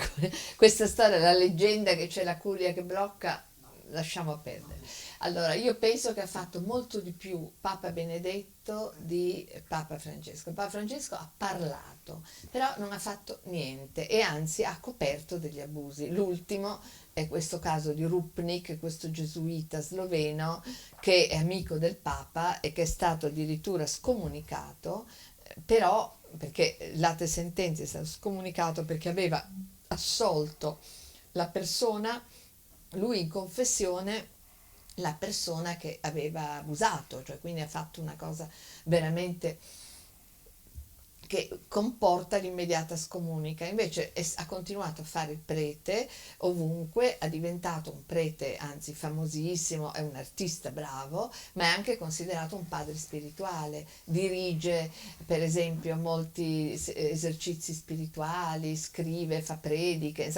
questa storia, la leggenda che c'è la curia che blocca, lasciamo perdere. Allora, io penso che ha fatto molto di più Papa Benedetto di Papa Francesco. Papa Francesco ha parlato, però non ha fatto niente e anzi ha coperto degli abusi. L'ultimo è questo caso di Rupnik, questo gesuita sloveno che è amico del Papa e che è stato addirittura scomunicato, però perché l'ate sentenze è stato scomunicato perché aveva assolto la persona, lui in confessione, la persona che aveva abusato, cioè quindi ha fatto una cosa veramente che comporta l'immediata scomunica. Invece ha continuato a fare il prete ovunque, è diventato un prete, anzi famosissimo, è un artista bravo, ma è anche considerato un padre spirituale, dirige per esempio molti esercizi spirituali, scrive, fa prediche,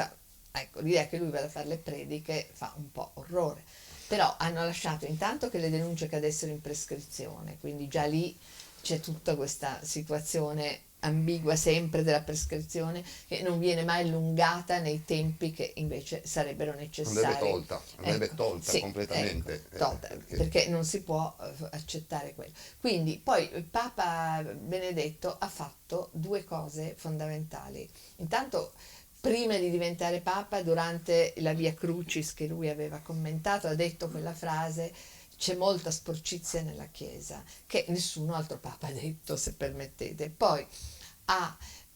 ecco, l'idea che lui vada a fare le prediche fa un po' orrore. Però hanno lasciato intanto che le denunce cadessero in prescrizione, quindi già lì c'è tutta questa situazione ambigua sempre della prescrizione che non viene mai allungata nei tempi che invece sarebbero necessari. Andrebbe tolta sì, completamente. Tolta, perché non si può accettare quello. Quindi poi il Papa Benedetto ha fatto due cose fondamentali. Intanto, prima di diventare Papa, durante la Via Crucis che lui aveva commentato, ha detto quella frase: c'è molta sporcizia nella Chiesa, che nessuno altro Papa ha detto, se permettete. Poi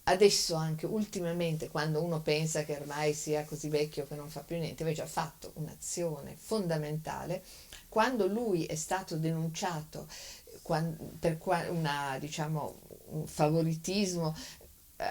adesso anche ultimamente, quando uno pensa che ormai sia così vecchio che non fa più niente, invece ha fatto un'azione fondamentale. Quando lui è stato denunciato per diciamo, un favoritismo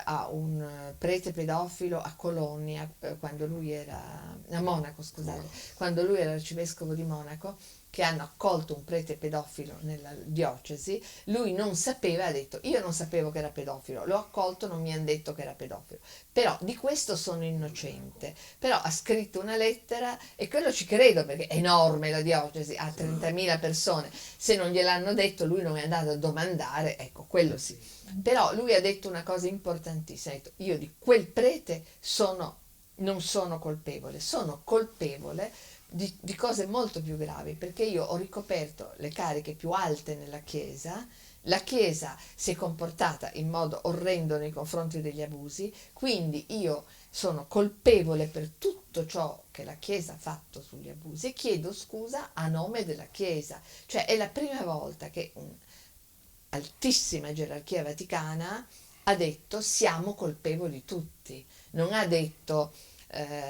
a un prete pedofilo a Colonia, quando lui era a Monaco, scusate, quando lui era arcivescovo di Monaco, che hanno accolto un prete pedofilo nella diocesi, lui non sapeva, ha detto: io non sapevo che era pedofilo, l'ho accolto, non mi hanno detto che era pedofilo, però di questo sono innocente. Però ha scritto una lettera, e quello ci credo perché è enorme la diocesi, ha 30.000 persone, se non gliel'hanno detto lui non è andato a domandare, ecco, quello sì. Però lui ha detto una cosa importantissima, ha detto: io di quel prete non sono colpevole, sono colpevole di cose molto più gravi, perché io ho ricoperto le cariche più alte nella Chiesa, la Chiesa si è comportata in modo orrendo nei confronti degli abusi, quindi io sono colpevole per tutto ciò che la Chiesa ha fatto sugli abusi e chiedo scusa a nome della Chiesa. Cioè è la prima volta che un'altissima gerarchia vaticana ha detto: siamo colpevoli tutti, non ha detto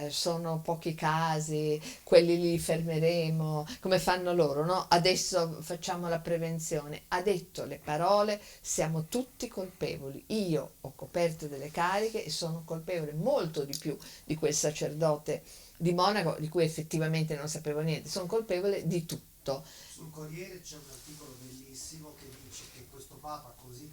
sono pochi casi, quelli li fermeremo, come fanno loro, no? Adesso facciamo la prevenzione. Ha detto le parole: siamo tutti colpevoli. Io ho coperto delle cariche e sono colpevole molto di più di quel sacerdote di Monaco, di cui effettivamente non sapevo niente. Sono colpevole di tutto. Sul Corriere c'è un articolo bellissimo che dice che questo Papa così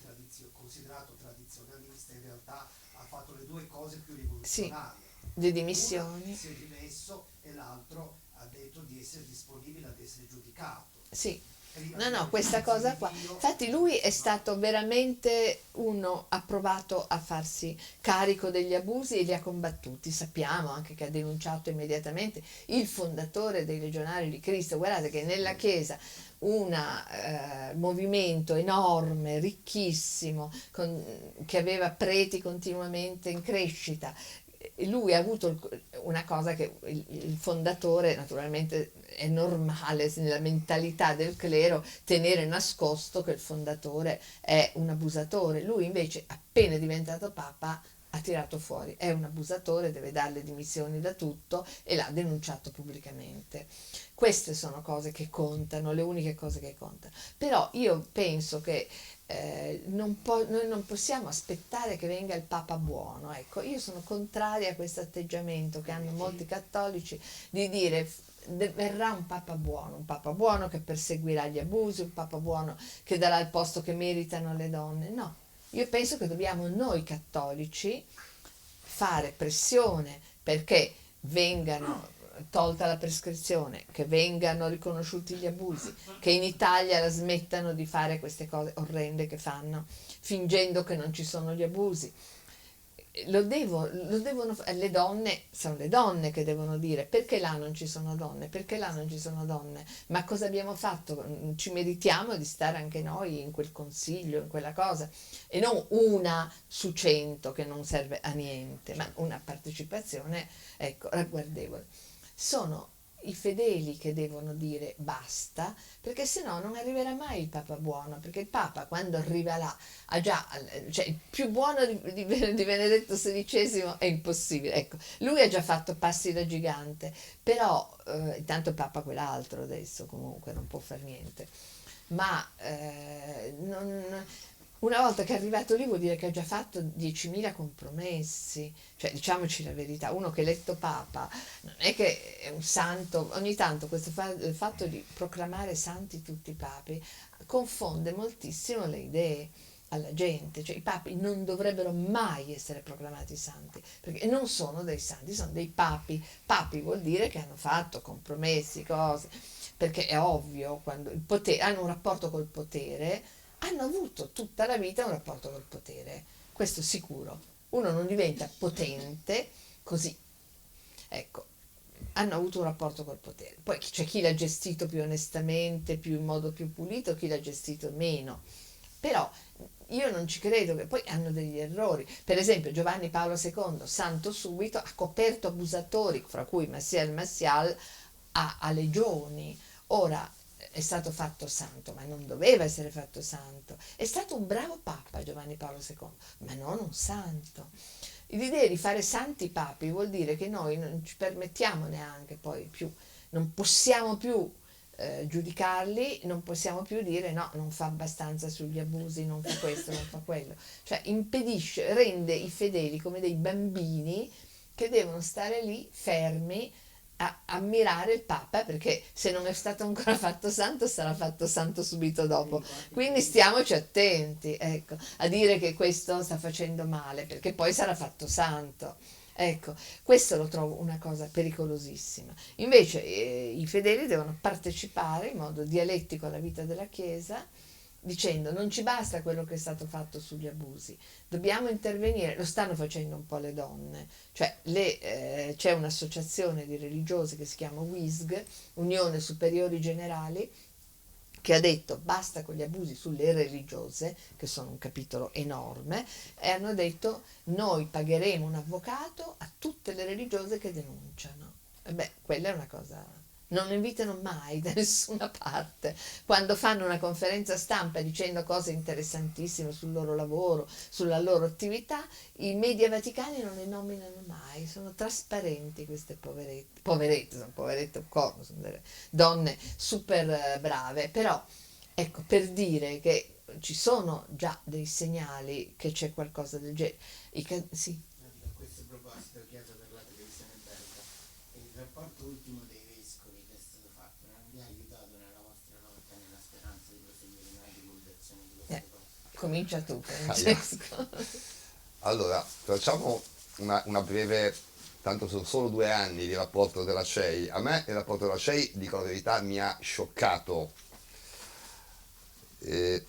considerato tradizionalista in realtà ha fatto le due cose più rivoluzionarie. Le dimissioni. Uno si è dimesso e l'altro ha detto di essere disponibile ad essere giudicato. Sì. Prima No, questa cosa qua. Infatti lui è stato veramente ha provato a farsi carico degli abusi e li ha combattuti. Sappiamo anche che ha denunciato immediatamente il fondatore dei Legionari di Cristo. Guardate che nella Chiesa un movimento enorme, ricchissimo, che aveva preti continuamente in crescita. Lui ha avuto una cosa che il fondatore, naturalmente è normale nella mentalità del clero tenere nascosto che il fondatore è un abusatore. Lui invece, appena è diventato Papa, ha tirato fuori: è un abusatore, deve dare le dimissioni da tutto, e l'ha denunciato pubblicamente. Queste sono cose che contano, le uniche cose che contano. Però io penso che noi non possiamo aspettare che venga il Papa buono. Ecco, io sono contraria a questo atteggiamento che hanno molti cattolici di dire: verrà un Papa buono che perseguirà gli abusi, un Papa buono che darà il posto che meritano le donne. No, io penso che dobbiamo noi cattolici fare pressione perché vengano tolta la prescrizione, che vengano riconosciuti gli abusi, che in Italia la smettano di fare queste cose orrende che fanno, fingendo che non ci sono gli abusi. lo devono le donne, sono le donne che devono dire perché là non ci sono donne, perché là non ci sono donne, ma cosa abbiamo fatto? Ci meritiamo di stare anche noi in quel consiglio, in quella cosa, e non una su 100 che non serve a niente, ma una partecipazione, ecco, ragguardevole. Sono i fedeli che devono dire basta, perché se no non arriverà mai il Papa buono, perché il Papa quando arriva là ha già, cioè il più buono di Benedetto XVI è impossibile, ecco, lui ha già fatto passi da gigante, però intanto il Papa quell'altro adesso comunque non può fare niente, ma una volta che è arrivato lì vuol dire che ha già fatto 10.000 compromessi, cioè diciamoci la verità, uno che è eletto Papa non è che è un santo, ogni tanto questo il fatto di proclamare santi tutti i papi confonde moltissimo le idee alla gente, cioè i papi non dovrebbero mai essere proclamati santi, perché non sono dei santi, sono dei papi. Papi vuol dire che hanno fatto compromessi, cose, perché è ovvio, quando il potere, hanno un rapporto col potere, hanno avuto tutta la vita un rapporto col potere, questo sicuro. Uno non diventa potente così, ecco, hanno avuto un rapporto col potere. Poi c'è chi l'ha gestito più onestamente, più in modo più pulito, chi l'ha gestito meno. Però io non ci credo, che poi hanno degli errori. Per esempio Giovanni Paolo II, santo subito, ha coperto abusatori, fra cui Massiel a legioni. Ora è stato fatto santo, ma non doveva essere fatto santo. È stato un bravo papa Giovanni Paolo II, ma non un santo. L'idea di fare santi papi vuol dire che noi non ci permettiamo neanche poi più, non possiamo più giudicarli, non possiamo più dire no, non fa abbastanza sugli abusi, non fa questo, non fa quello. Cioè impedisce, rende i fedeli come dei bambini che devono stare lì fermi a ammirare il Papa, perché se non è stato ancora fatto santo sarà fatto santo subito dopo, quindi stiamoci attenti, ecco, a dire che questo sta facendo male, perché poi sarà fatto santo, ecco, questo lo trovo una cosa pericolosissima. Invece i fedeli devono partecipare in modo dialettico alla vita della Chiesa, dicendo non ci basta quello che è stato fatto sugli abusi, dobbiamo intervenire, lo stanno facendo un po' le donne, cioè c'è un'associazione di religiose che si chiama WISG, Unione Superiori Generali, che ha detto basta con gli abusi sulle religiose, che sono un capitolo enorme, e hanno detto noi pagheremo un avvocato a tutte le religiose che denunciano. E beh, quella è una cosa, non invitano mai da nessuna parte. Quando fanno una conferenza stampa dicendo cose interessantissime sul loro lavoro, sulla loro attività, i media vaticani non le nominano mai, sono trasparenti queste poverette, sono poverette un corno, sono delle donne super brave, però ecco, per dire che ci sono già dei segnali che c'è qualcosa del genere. Sì. A questo proposito, chiedo per la televisione belga, il rapporto ultimo dei vescovi che è stato fatto non vi ha aiutato nella vostra lotta, nella speranza di proseguire nella divulgazione di queste cose? Comincia tu, Francesco. Allora, facciamo una breve, tanto sono solo 2 anni di rapporto della CEI. A me il rapporto della CEI, dico la verità, mi ha scioccato.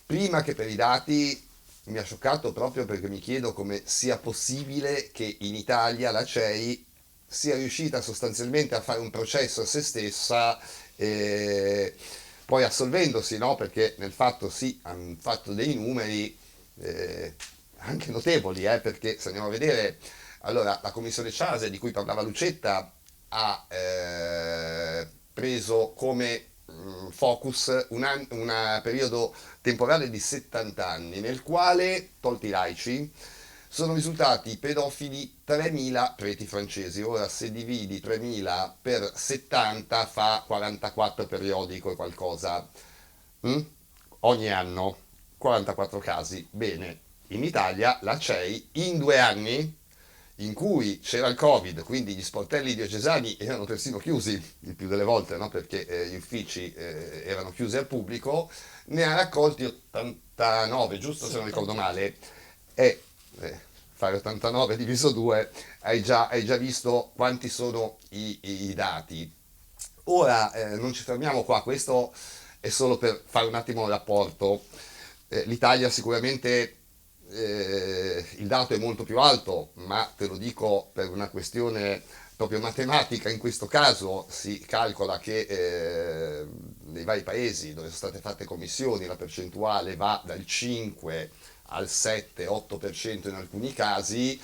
Prima che per i dati, mi ha scioccato proprio perché mi chiedo come sia possibile che in Italia la CEI sia riuscita sostanzialmente a fare un processo a se stessa, poi assolvendosi, no? Perché nel fatto sì, hanno fatto dei numeri anche notevoli, perché se andiamo a vedere, allora la commissione Ciase di cui parlava Lucetta ha preso come focus un periodo temporale di 70 anni, nel quale, tolti i laici, sono risultati pedofili 3.000 preti francesi. Ora se dividi 3.000 per 70 fa 44 periodico e qualcosa. Ogni anno 44 casi. Bene, in Italia la CEI in 2 anni in cui c'era il Covid, quindi gli sportelli diocesani erano persino chiusi il più delle volte, no? Perché gli uffici erano chiusi al pubblico, ne ha raccolti 89, giusto se non ricordo male, e fare 89 diviso 2 hai già visto quanti sono i dati. Ora non ci fermiamo qua, questo è solo per fare un attimo il rapporto. L'Italia sicuramente il dato è molto più alto, ma te lo dico per una questione proprio matematica. In questo caso si calcola che nei vari paesi dove sono state fatte commissioni la percentuale va dal 5 al 7-8% in alcuni casi.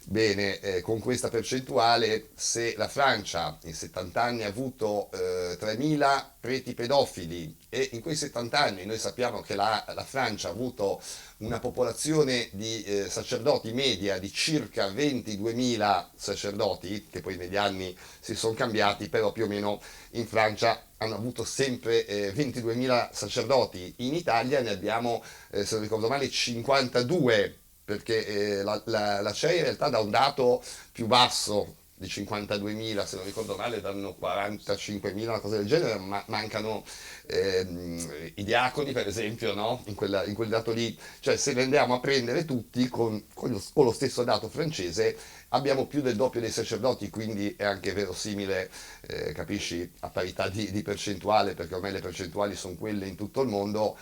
Bene, con questa percentuale, se la Francia in 70 anni ha avuto 3.000 preti pedofili, e in quei 70 anni noi sappiamo che la Francia ha avuto una popolazione di sacerdoti media di circa 22.000 sacerdoti, che poi negli anni si sono cambiati, però più o meno in Francia hanno avuto sempre 22.000 sacerdoti. In Italia ne abbiamo, se non ricordo male, 52, perché la CEI in realtà dà un dato più basso di 52.000, se non ricordo male danno 45.000, una cosa del genere, ma mancano i diaconi per esempio, no? In quel dato lì. Cioè, se li andiamo a prendere tutti con lo stesso dato francese abbiamo più del doppio dei sacerdoti, quindi è anche verosimile, capisci, a parità di percentuale, perché ormai le percentuali sono quelle in tutto il mondo,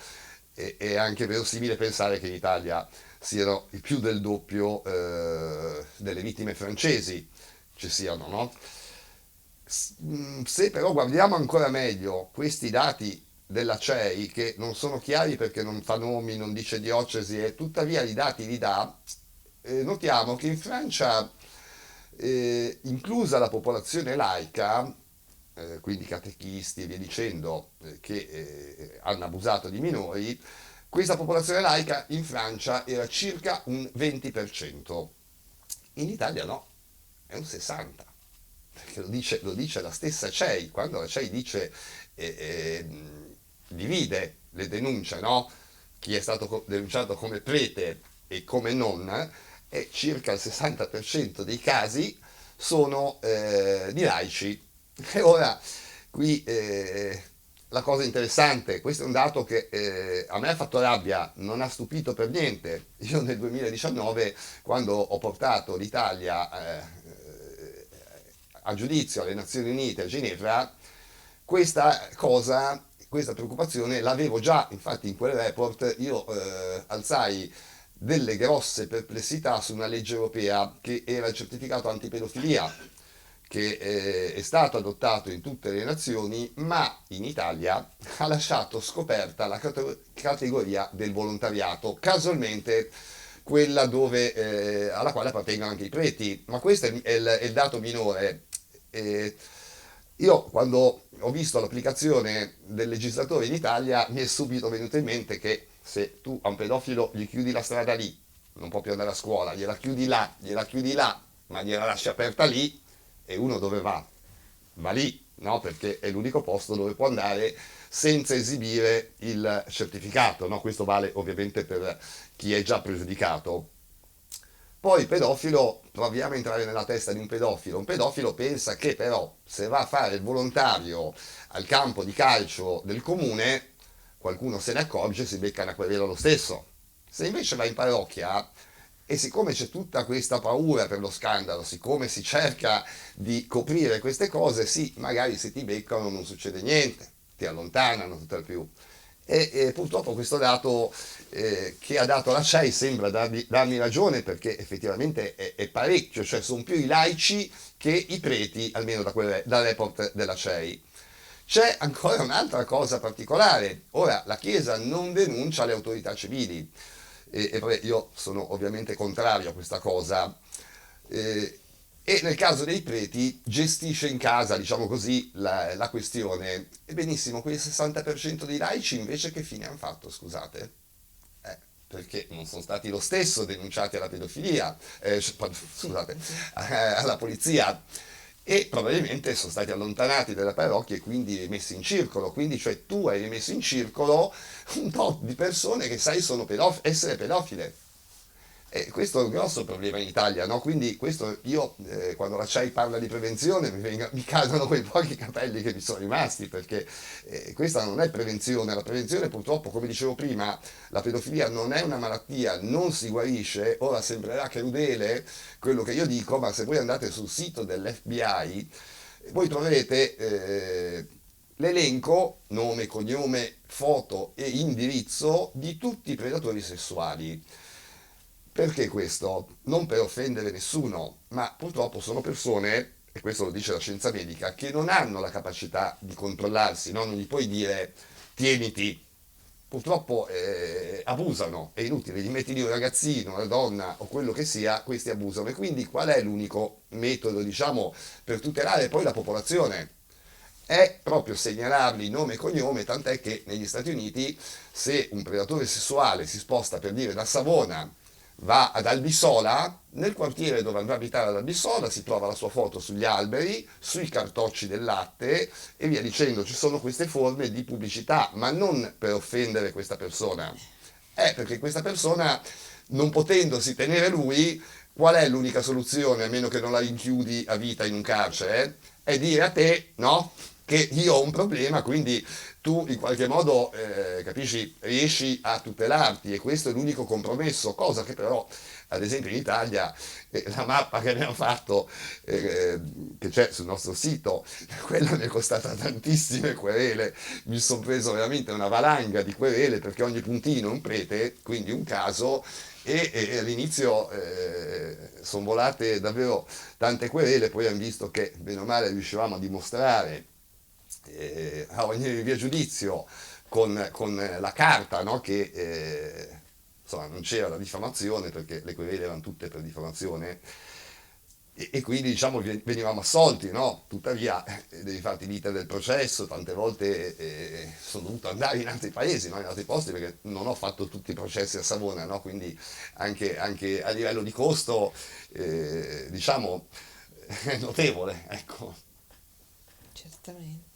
è anche verosimile pensare che in Italia siano il più del doppio delle vittime francesi ci siano, no? Se però guardiamo ancora meglio questi dati della CEI, che non sono chiari perché non fa nomi, non dice diocesi, e tuttavia i dati li dà, notiamo che in Francia, inclusa la popolazione laica, quindi catechisti e via dicendo, che hanno abusato di minori, questa popolazione laica in Francia era circa un 20%, in Italia no, è un 60%, perché lo dice la stessa CEI, quando la CEI dice, divide le denunce, no? Chi è stato denunciato come prete e come non, e circa il 60% dei casi sono di laici. E ora, qui la cosa interessante, questo è un dato che a me ha fatto rabbia, non ha stupito per niente. Io nel 2019, quando ho portato l'Italia a giudizio alle Nazioni Unite a Ginevra, questa cosa, questa preoccupazione l'avevo già. Infatti in quel report io alzai delle grosse perplessità su una legge europea che era il certificato antipedofilia, che è stato adottato in tutte le nazioni, ma in Italia ha lasciato scoperta la categoria del volontariato, casualmente quella dove, alla quale appartengono anche i preti. Ma questo è il dato minore. Io quando ho visto l'applicazione del legislatore in Italia mi è subito venuto in mente che se tu a un pedofilo gli chiudi la strada lì, non può più andare a scuola, gliela chiudi là, ma gliela lasci aperta lì, e uno dove va? Va lì, no? Perché è l'unico posto dove può andare senza esibire il certificato, no? Questo vale ovviamente per chi è già pregiudicato. Poi il pedofilo, proviamo a entrare nella testa di un pedofilo. Un pedofilo pensa che però se va a fare il volontario al campo di calcio del comune, qualcuno se ne accorge e si becca una querela lo stesso. Se invece va in parrocchia, e siccome c'è tutta questa paura per lo scandalo, siccome si cerca di coprire queste cose, sì, magari se ti beccano non succede niente, ti allontanano tutt'al più. E purtroppo questo dato che ha dato la CEI sembra darmi ragione, perché effettivamente è parecchio, cioè sono più i laici che i preti, almeno dal report della CEI. C'è ancora un'altra cosa particolare. Ora, la Chiesa non denuncia le autorità civili, e vabbè, io sono ovviamente contrario a questa cosa, e nel caso dei preti gestisce in casa, diciamo così, la questione. E benissimo, quel 60% dei laici invece che fine hanno fatto, scusate? Perché non sono stati lo stesso denunciati alla pedofilia, scusate, alla polizia, e probabilmente sono stati allontanati dalla parrocchia e quindi rimessi in circolo. Quindi, cioè, tu hai rimesso in circolo un po' di persone che sai sono essere pedofile. E questo è un grosso problema in Italia, no? Quindi questo io, quando la CEI parla di prevenzione, mi cadono quei pochi capelli che mi sono rimasti, perché questa non è prevenzione. La prevenzione, purtroppo, come dicevo prima, la pedofilia non è una malattia, non si guarisce. Ora sembrerà crudele quello che io dico, ma se voi andate sul sito dell'FBI, voi troverete l'elenco, nome, cognome, foto e indirizzo di tutti i predatori sessuali. Perché questo? Non per offendere nessuno, ma purtroppo sono persone, e questo lo dice la scienza medica, che non hanno la capacità di controllarsi, no? Non gli puoi dire tieniti. Purtroppo abusano, è inutile, gli metti lì un ragazzino, una donna o quello che sia, questi abusano. E quindi qual è l'unico metodo, diciamo, per tutelare poi la popolazione? È proprio segnalarli nome e cognome, tant'è che negli Stati Uniti se un predatore sessuale si sposta per dire da Savona va ad Albisola, nel quartiere dove andrà a abitare ad Albisola si trova la sua foto sugli alberi, sui cartocci del latte e via dicendo. Ci sono queste forme di pubblicità, ma non per offendere questa persona, è perché questa persona, non potendosi tenere lui, qual è l'unica soluzione, a meno che non la rinchiudi a vita in un carcere? È dire a te, no? Che io ho un problema, quindi tu in qualche modo, capisci, riesci a tutelarti e questo è l'unico compromesso, cosa che però, ad esempio in Italia, la mappa che abbiamo fatto, che c'è sul nostro sito, quella mi è costata tantissime querele, mi sono preso veramente una valanga di querele perché ogni puntino è un prete, quindi un caso, e all'inizio sono volate davvero tante querele, poi abbiamo visto che bene o male riuscivamo a dimostrare a ogni via giudizio con la carta, no? Che insomma non c'era la diffamazione perché le querele erano tutte per diffamazione e quindi diciamo venivamo assolti, no? Tuttavia devi farti l'iter del processo, tante volte sono dovuto andare in altri paesi, no? In altri posti perché non ho fatto tutti i processi a Savona, no? Quindi anche a livello di costo diciamo è notevole, ecco. Certamente.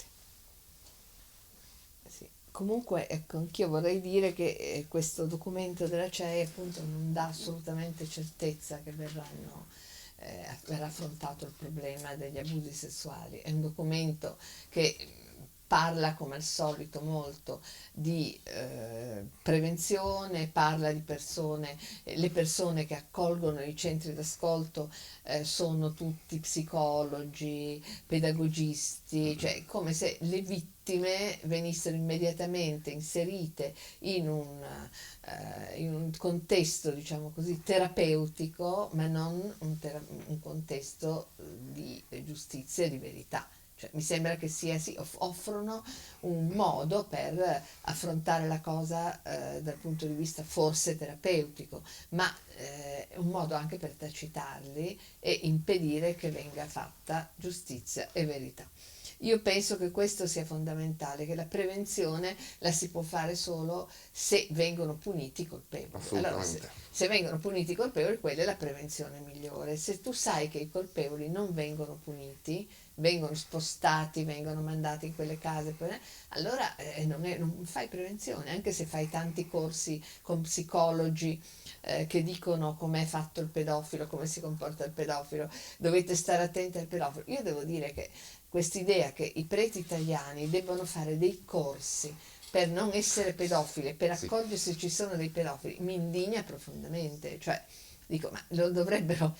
Sì. Comunque, ecco, anch'io vorrei dire che questo documento della CEI appunto non dà assolutamente certezza che verrà affrontato il problema degli abusi sessuali. È un documento che parla come al solito molto di prevenzione, parla di persone, le persone che accolgono i centri d'ascolto sono tutti psicologi, pedagogisti, cioè come se le vittime venissero immediatamente inserite in un contesto, diciamo così, terapeutico, ma non un contesto di giustizia e di verità. Cioè, mi sembra che offrono un modo per affrontare la cosa dal punto di vista forse terapeutico, ma è un modo anche per tacitarli e impedire che venga fatta giustizia e verità. Io penso che questo sia fondamentale, che la prevenzione la si può fare solo se vengono puniti i colpevoli. Allora, se vengono puniti i colpevoli, quella è la prevenzione migliore. Se tu sai che i colpevoli non vengono puniti, vengono spostati, vengono mandati in quelle case, allora non fai prevenzione, anche se fai tanti corsi con psicologi che dicono com'è fatto il pedofilo, come si comporta il pedofilo, dovete stare attenti al pedofilo. Io devo dire che quest'idea che i preti italiani debbano fare dei corsi per non essere pedofili, per accorgersi se ci sono dei pedofili, mi indigna profondamente. Cioè, dico, ma lo dovrebbero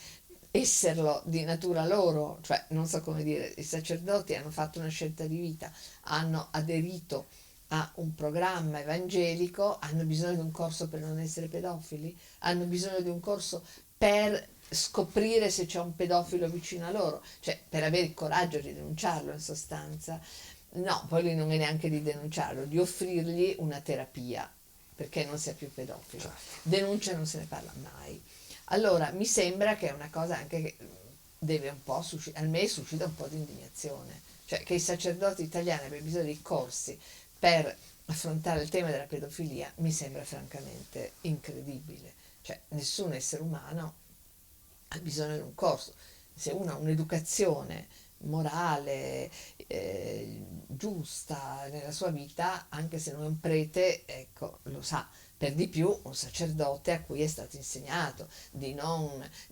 esserlo di natura loro, cioè non so come dire, i sacerdoti hanno fatto una scelta di vita, hanno aderito a un programma evangelico, hanno bisogno di un corso per non essere pedofili, hanno bisogno di un corso per scoprire se c'è un pedofilo vicino a loro, cioè per avere il coraggio di denunciarlo in sostanza. No, poi non è neanche di denunciarlo, di offrirgli una terapia perché non sia più pedofilo. Denuncia non se ne parla mai. Allora mi sembra che è una cosa anche che deve un po' a me suscita un po' di indignazione, cioè che i sacerdoti italiani abbiano bisogno di corsi per affrontare il tema della pedofilia mi sembra francamente incredibile. Cioè nessun essere umano ha bisogno di un corso. Se uno ha un'educazione morale, giusta nella sua vita, anche se non è un prete, ecco, lo sa. Per di più un sacerdote a cui è stato insegnato di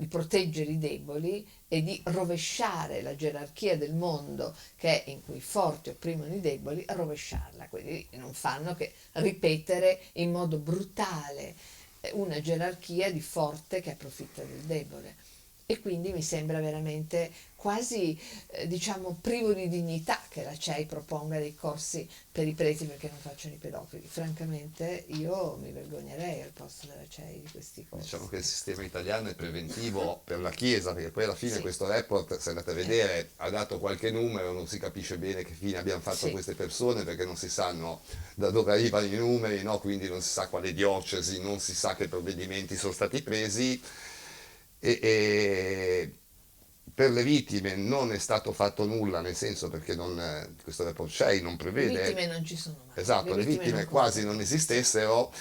proteggere i deboli e di rovesciare la gerarchia del mondo che è in cui i forti opprimono i deboli, rovesciarla. Quindi non fanno che ripetere in modo brutale una gerarchia di forte che approfitta del debole. E quindi mi sembra veramente quasi, diciamo, privo di dignità che la CEI proponga dei corsi per i preti perché non facciano i pedofili. Francamente io mi vergognerei al posto della CEI di questi corsi. Diciamo che il sistema italiano è preventivo per la Chiesa, perché poi alla fine Sì. questo report, se andate a vedere, ha dato qualche numero, non si capisce bene che fine abbiano fatto Sì. queste persone, perché non si sanno da dove arrivano i numeri, no? Quindi non si sa quale diocesi, non si sa che provvedimenti sono stati presi. E per le vittime non è stato fatto nulla, nel senso perché questo report CEI non Le prevede, vittime non ci sono mai. esatto, le vittime non quasi contano. non esistessero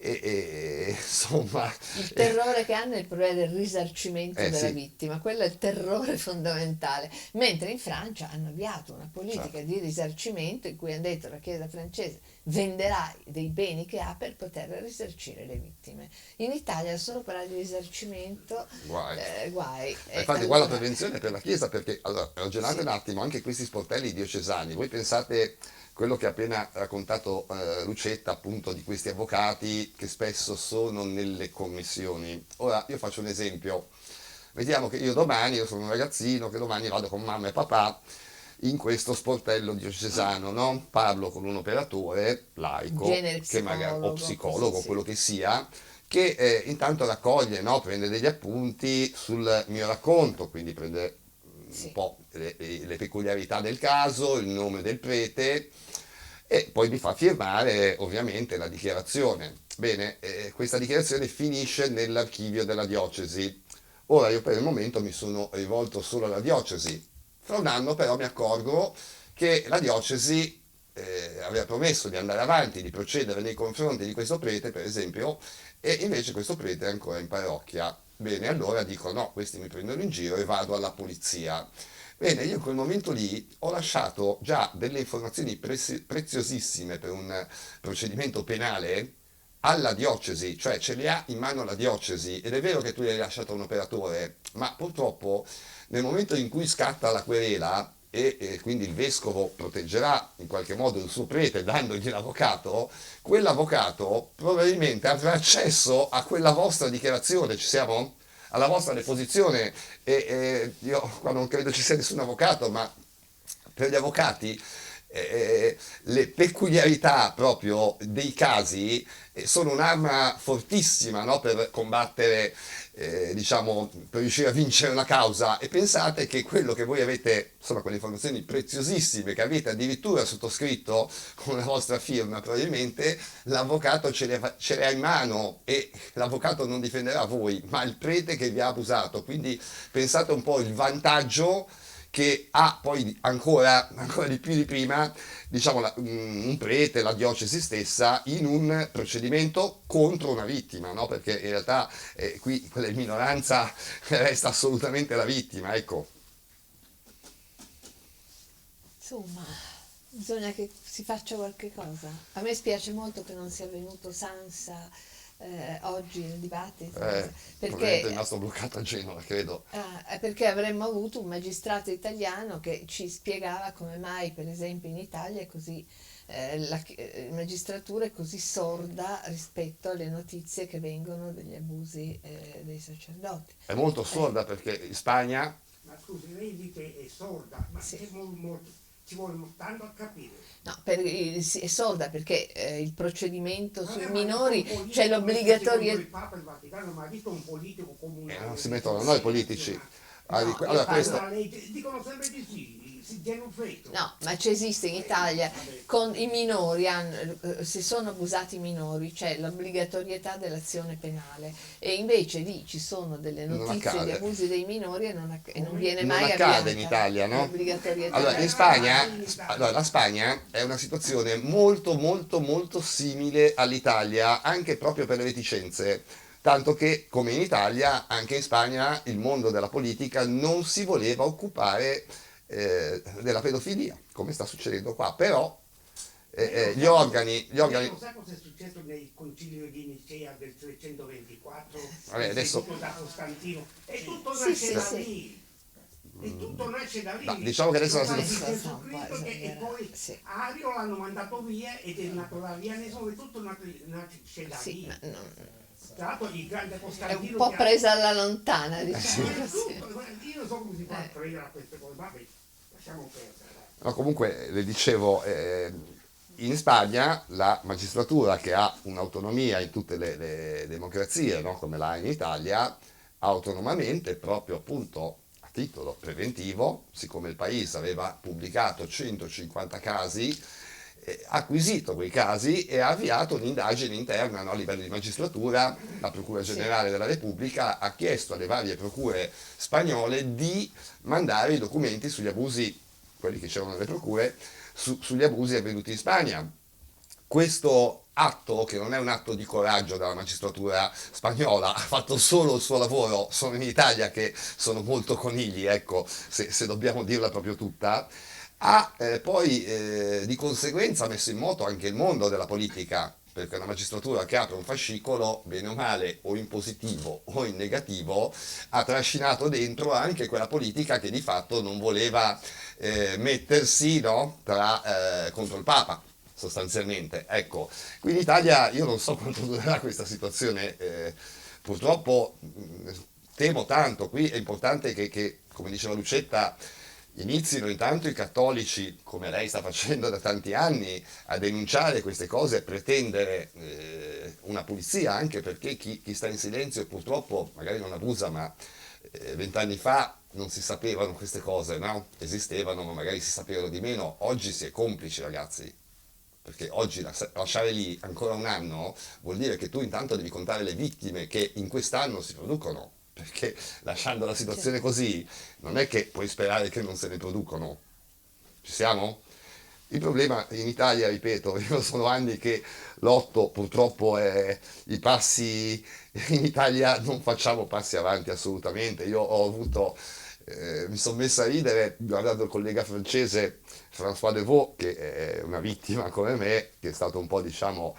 insomma, Il terrore che hanno è il problema del risarcimento della sì. vittima, quello è il terrore fondamentale. Mentre in Francia hanno avviato una politica Certo. di risarcimento in cui hanno detto la Chiesa francese venderà dei beni che ha per poter risarcire le vittime. In Italia solo parlare di risarcimento, Guai. guai. Infatti qua la prevenzione per la Chiesa, perché allora, ragionate un attimo, anche questi sportelli diocesani, voi pensate quello che ha appena raccontato Lucetta, appunto, di questi avvocati che spesso sono nelle commissioni. Ora io faccio un esempio, vediamo che io sono un ragazzino che domani vado con mamma e papà in questo sportello diocesano, no? Parlo con un operatore laico, Genere che magari, o psicologo, psicologo, così, sì. quello che sia, che intanto raccoglie, no? Prende degli appunti sul mio racconto, quindi prende Sì. un po' le peculiarità del caso, il nome del prete e poi mi fa firmare ovviamente la dichiarazione. Bene, questa dichiarazione finisce nell'archivio della diocesi. Ora io per il momento mi sono rivolto solo alla diocesi. Fra un anno però mi accorgo che la diocesi aveva promesso di andare avanti, di procedere nei confronti di questo prete, per esempio, e invece questo prete è ancora in parrocchia. Bene, allora dico no, questi mi prendono in giro e vado alla polizia. Bene, io in quel momento lì ho lasciato già delle informazioni preziosissime per un procedimento penale alla diocesi, cioè ce le ha in mano la diocesi ed è vero che tu le hai lasciato a un operatore, ma purtroppo nel momento in cui scatta la querela e quindi il vescovo proteggerà in qualche modo il suo prete dandogli l'avvocato, quell'avvocato probabilmente avrà accesso a quella vostra dichiarazione, ci siamo? Alla vostra deposizione io qua non credo ci sia nessun avvocato, ma per gli avvocati le peculiarità proprio dei casi sono un'arma fortissima, no? Per combattere, diciamo, per riuscire a vincere una causa e pensate che quello che voi avete, insomma, quelle informazioni preziosissime che avete addirittura sottoscritto con la vostra firma, probabilmente l'avvocato ce le ha in mano e l'avvocato non difenderà voi, ma il prete che vi ha abusato, quindi pensate un po' il vantaggio che ha poi ancora di più di prima, diciamo, un prete, la diocesi stessa, in un procedimento contro una vittima, no? Perché in realtà qui quella in minoranza resta assolutamente la vittima, ecco. Insomma, bisogna che si faccia qualche cosa. A me spiace molto che non sia venuto Sansa oggi nel dibattito, Probabilmente è perché, rimasto bloccato a Genova, credo. perché avremmo avuto un magistrato italiano che ci spiegava come mai, per esempio, in Italia è così, la magistratura è così sorda rispetto alle notizie che vengono degli abusi dei sacerdoti. È molto sorda perché in Spagna Ma scusi, lei dice è sorda, ma Sì. ci vuole tanto a capire. No, sì, è sorda perché il procedimento sui Ma minori un politico, c'è secondo l'obbligatorio. il Papa e il Vaticano, ma ha visto un politico comunale. non si mettono da noi politici. No, Allora, io questo, Allora, dicono sempre di sì, si tiene un freddo. No, ma c'è esiste in Italia con i minori, se sono abusati i minori c'è l'obbligatorietà dell'azione penale e invece lì ci sono delle Non notizie di accade. abusi dei minori e non viene non mai accade avviata in Italia, no? l'obbligatorietà. Allora, in Spagna, allora, la Spagna è una situazione molto, molto, molto simile all'Italia, anche proprio per le reticenze. Tanto che, come in Italia, anche in Spagna il mondo della politica non si voleva occupare della pedofilia, come sta succedendo qua. Però gli organi Lei non sa cosa è successo nel concilio di Nicea del 324? Vabbè, adesso- Presieduto da Costantino. E tutto Sì, nasce sì, da sì. lì. E tutto nasce da lì. No, diciamo che adesso la Lo fa situazione- Gesù Cristo e poi Sì. Ario l'hanno mandato via ed è nato da Vianesimo e tutto nasce da Sì, lì. ma Tra l'altro il grande È un Costantino po' che ha- presa alla lontana, diciamo Ma è così. tutto, ma io non so come si può Eh. prendere a queste cose, vabbè, lasciamo perdere. No, comunque, le dicevo, in Spagna la magistratura, che ha un'autonomia in tutte le democrazie, no, come l'ha in Italia, autonomamente, proprio appunto a titolo preventivo, siccome il paese aveva pubblicato 150 casi, ha acquisito quei casi e ha avviato un'indagine interna, no, a livello di magistratura. La Procura Sì. Generale della Repubblica ha chiesto alle varie procure spagnole di mandare i documenti sugli abusi, quelli che c'erano nelle procure, sugli abusi avvenuti in Spagna. Questo atto, che non è un atto di coraggio della magistratura spagnola, ha fatto solo il suo lavoro. Sono in Italia che sono molto conigli, ecco, se dobbiamo dirla proprio tutta. Ha poi di conseguenza messo in moto anche il mondo della politica, perché una magistratura che apre un fascicolo, bene o male, o in positivo o in negativo, ha trascinato dentro anche quella politica che di fatto non voleva mettersi, no, contro il Papa, sostanzialmente. Ecco, qui in Italia io non so quanto durerà questa situazione, purtroppo temo tanto. Qui è importante che, come diceva Lucetta, inizino intanto i cattolici, come lei sta facendo da tanti anni, a denunciare queste cose e pretendere una pulizia, anche perché chi sta in silenzio e purtroppo magari non abusa, ma 20 anni fa non si sapevano queste cose, no? Esistevano, ma magari si sapevano di meno. Oggi si è complici, ragazzi, perché oggi lasciare lì ancora un anno vuol dire che tu intanto devi contare le vittime che in quest'anno si producono, perché lasciando la situazione così non è che puoi sperare che non se ne producono. Ci siamo? Il problema in Italia, ripeto, io sono anni che lotto, purtroppo i passi in Italia non facciamo passi avanti assolutamente. Io ho avuto, mi sono messo a ridere guardando il collega francese François Devaux, che è una vittima come me, che è stato un po', diciamo,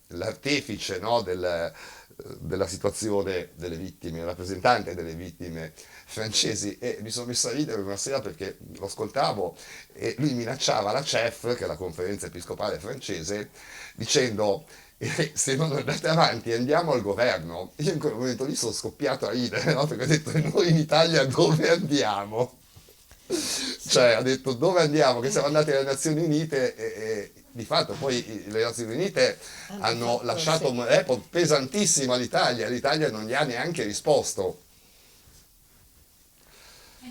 l'artefice, no, della situazione delle vittime, il rappresentante delle vittime francesi, e mi sono messo a ridere una sera perché lo ascoltavo e lui minacciava la CEF, che è la conferenza episcopale francese, dicendo se non andate avanti andiamo al governo. Io in quel momento lì sono scoppiato a ridere, no? Perché ho detto noi in Italia dove andiamo? Cioè ha detto dove andiamo? Che siamo andati alle Nazioni Unite e di fatto poi le Nazioni Unite hanno fatto, lasciato sì. un report pesantissimo all'Italia, l'Italia non gli ha neanche risposto.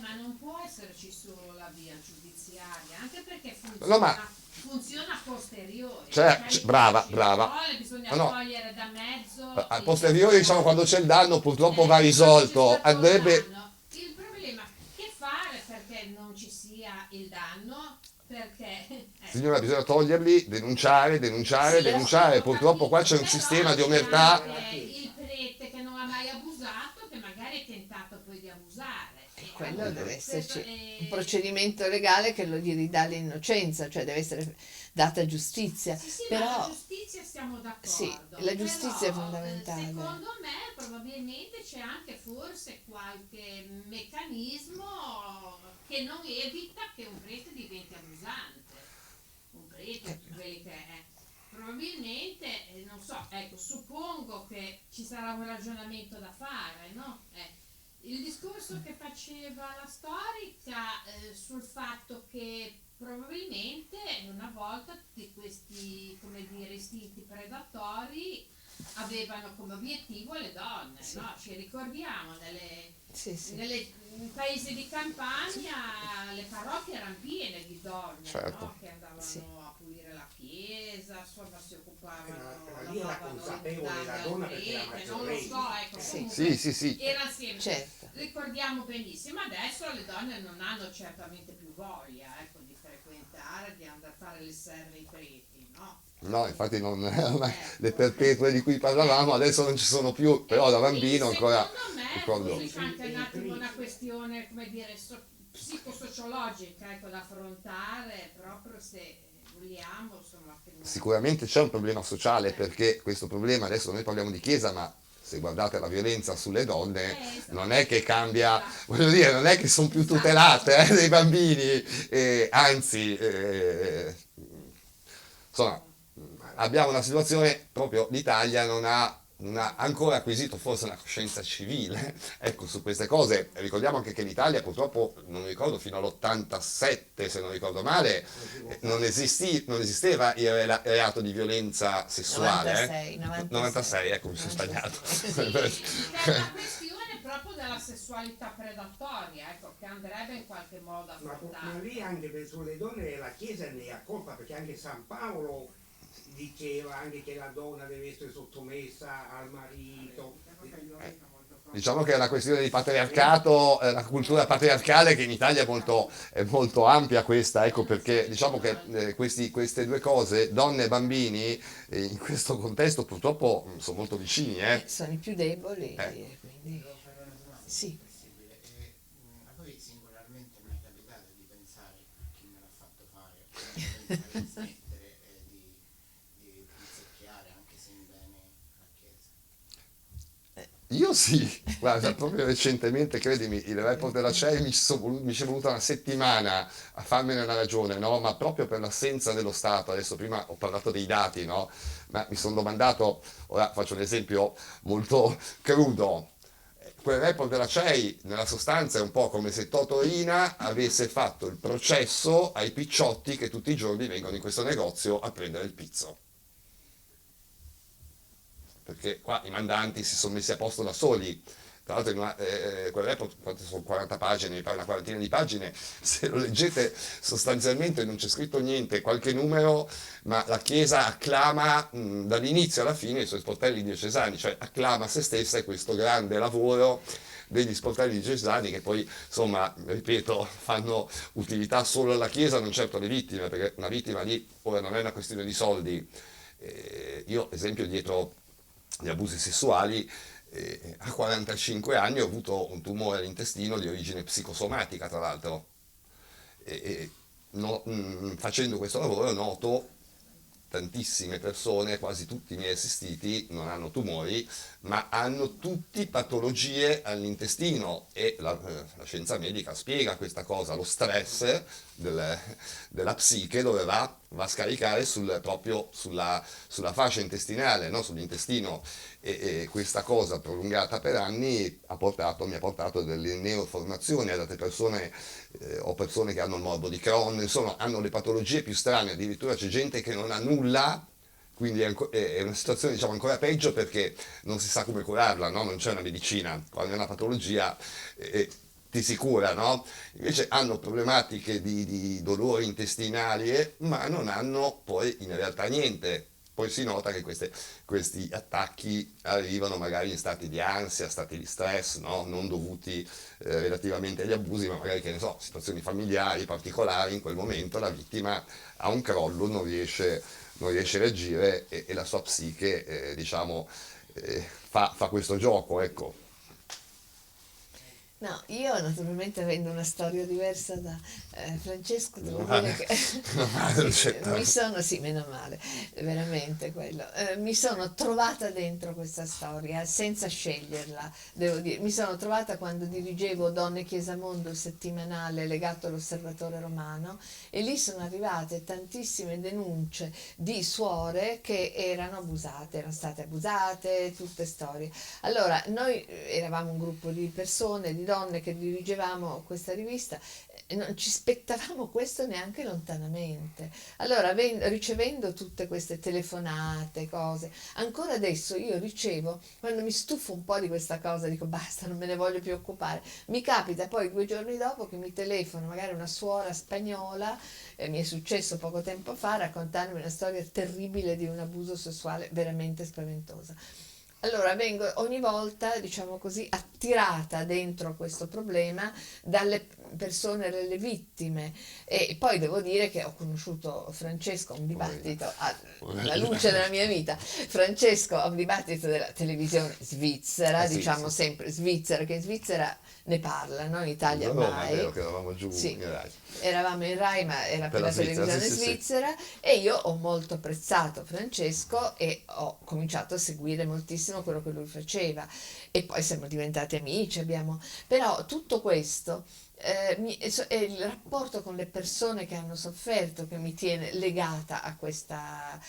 Ma non può esserci solo la via giudiziaria, anche perché No, ma funziona a posteriori. Cioè, Magari brava, ci brava. vuole, bisogna No, no. togliere da mezzo. A posteriori, diciamo, quando c'è il danno purtroppo va quando c'è risolto. stato Andrebbe, il danno. Il problema che fare perché non ci sia il danno? Perché signora, bisogna toglierli, denunciare, denunciare, Sì, però- denunciare. Purtroppo qua c'è un però sistema di c'è omertà. anche il prete che non ha mai abusato, che magari è tentato poi di abusare. Quello Allora, deve esserci questo è- un procedimento legale che lo gli ridà l'innocenza, cioè deve essere data giustizia. Sì, sì, ma la Però giustizia siamo d'accordo. sì, la giustizia è Però, fondamentale. secondo me probabilmente c'è anche forse qualche meccanismo che non evita che un prete diventi abusante. Un prete, quelli che è. Probabilmente, non so, ecco, suppongo che ci sarà un ragionamento da fare, no? Il discorso che faceva la storica sul fatto che probabilmente una volta tutti questi, come dire, istinti predatori avevano come obiettivo le donne, Sì. no? Ci ricordiamo sì, sì. nei paesi di campagna le parrocchie erano piene di donne, Certo. no? Che andavano Sì. a pulire la chiesa, insomma si occupavano, Ma lì era lavavano consapevole le la mutande donna al perché era prete, non lo maggiorenne. so, ecco, Sì. comunque Sì, sì, sì. era sempre. Certo. Ricordiamo benissimo, adesso le donne non hanno certamente più voglia, ecco, di frequentare, di andare a fare le serve ai preti, no? No, infatti non, le perpetue di cui parlavamo adesso non ci sono più, però da bambino ancora Secondo me ricordo. forse c'è anche un attimo una questione, come dire, psicosociologica, ecco, da affrontare, proprio se vogliamo, insomma, che non- Sicuramente c'è un problema sociale, perché questo problema, adesso noi parliamo di chiesa, ma se guardate la violenza sulle donne non è che cambia, voglio dire, non è che sono più tutelate dei bambini, anzi, insomma, abbiamo una situazione, proprio l'Italia non ha non ha ancora acquisito forse una coscienza civile, ecco, su queste cose. Ricordiamo anche che l'Italia purtroppo, non mi ricordo, fino all'87, se non ricordo male, non esisteva il reato di violenza sessuale. 96, ecco, mi sono sbagliato. Sì, c'è una questione proprio della sessualità predatoria, ecco, che andrebbe in qualche modo Ma affrontata. lì anche sulle donne la Chiesa ne ha colpa, perché anche San Paolo diceva anche che la donna deve essere sottomessa al marito. Diciamo che è una questione di patriarcato, la cultura patriarcale che in Italia è molto ampia questa, ecco perché diciamo che queste due cose, donne e bambini, in questo contesto purtroppo sono molto vicini. Sono i più deboli, quindi Devo fare una domanda, sì. se possibile. A voi singolarmente mi è capitato di pensare a chi me l'ha fatto fare, di pensare di smettere di pizzicchiare anche se in bene la Chiesa? Io sì, guarda, proprio recentemente, credimi, il report della CEI mi ci è voluta una settimana a farmene una ragione, no? Ma proprio per l'assenza dello Stato, adesso prima ho parlato dei dati, no? Ma mi sono domandato, ora faccio un esempio molto crudo, quel report della CEI nella sostanza è un po' come se Toto Riina avesse fatto il processo ai picciotti che tutti i giorni vengono in questo negozio a prendere il pizzo. Perché qua i mandanti si sono messi a posto da soli. Tra l'altro quel report, sono 40 pagine, mi pare una quarantina di pagine, se lo leggete sostanzialmente non c'è scritto niente, qualche numero, ma la Chiesa acclama dall'inizio alla fine i suoi sportelli diocesani, cioè acclama se stessa e questo grande lavoro degli sportelli diocesani che poi, insomma, ripeto, fanno utilità solo alla Chiesa, non certo alle vittime, perché una vittima lì ora non è una questione di soldi. Io, esempio, dietro gli abusi sessuali, a 45 anni ho avuto un tumore all'intestino di origine psicosomatica, tra l'altro. Facendo questo lavoro noto tantissime persone, quasi tutti i miei assistiti non hanno tumori, ma hanno tutti patologie all'intestino e la scienza medica spiega questa cosa, lo stress della psiche dove va a scaricare proprio sulla fascia intestinale, no? Sull'intestino e questa cosa prolungata per anni mi ha portato delle neoformazioni ad altre persone, o persone che hanno il morbo di Crohn, insomma hanno le patologie più strane, addirittura c'è gente che non ha nulla, quindi è una situazione diciamo ancora peggio perché non si sa come curarla, no? Non c'è una medicina, quando è una patologia ti si cura, no? Invece hanno problematiche di dolori intestinali, ma non hanno poi in realtà niente. Poi si nota che questi attacchi arrivano magari in stati di ansia, stati di stress, no? Non dovuti relativamente agli abusi, ma magari, che ne so, situazioni familiari particolari, in quel momento la vittima ha un crollo, non riesce a reagire e la sua psiche, diciamo, fa questo gioco, ecco. No, io naturalmente avendo una storia diversa da Francesco, devo Meno dire male. che Meno male, sì, certo. sì, meno male, veramente quello. Mi sono trovata dentro questa storia senza sceglierla, devo dire. Mi sono trovata quando dirigevo Donne Chiesa Mondo, il settimanale legato all'Osservatore Romano, e lì sono arrivate tantissime denunce di suore che erano state abusate, tutte storie. Allora, noi eravamo un gruppo di persone, di donne che dirigevamo questa rivista e non ci aspettavamo questo neanche lontanamente. Allora, ricevendo tutte queste telefonate, cose, ancora adesso io ricevo, quando mi stufo un po' di questa cosa, dico basta, non me ne voglio più occupare. Mi capita poi 2 giorni dopo che mi telefono magari una suora spagnola, mi è successo poco tempo fa, a raccontarmi una storia terribile di un abuso sessuale veramente spaventosa. Allora vengo ogni volta, diciamo così, attirata dentro questo problema dalle persone, dalle vittime, e poi devo dire che ho conosciuto Francesco a un dibattito alla luce della mia vita. Francesco a un dibattito della televisione svizzera, Sì, diciamo sì. sempre svizzera, che in Svizzera ne parlano, in Italia No, ma è mai. vero che eravamo giù Sì. in Rai. Eravamo in Rai, ma era per la la Svizzera, televisione sì, sì, sì. svizzera, e io ho molto apprezzato Francesco e ho cominciato a seguire moltissimo quello che lui faceva, e poi siamo diventati amici, però tutto questo è il rapporto con le persone che hanno sofferto che mi tiene legata a questa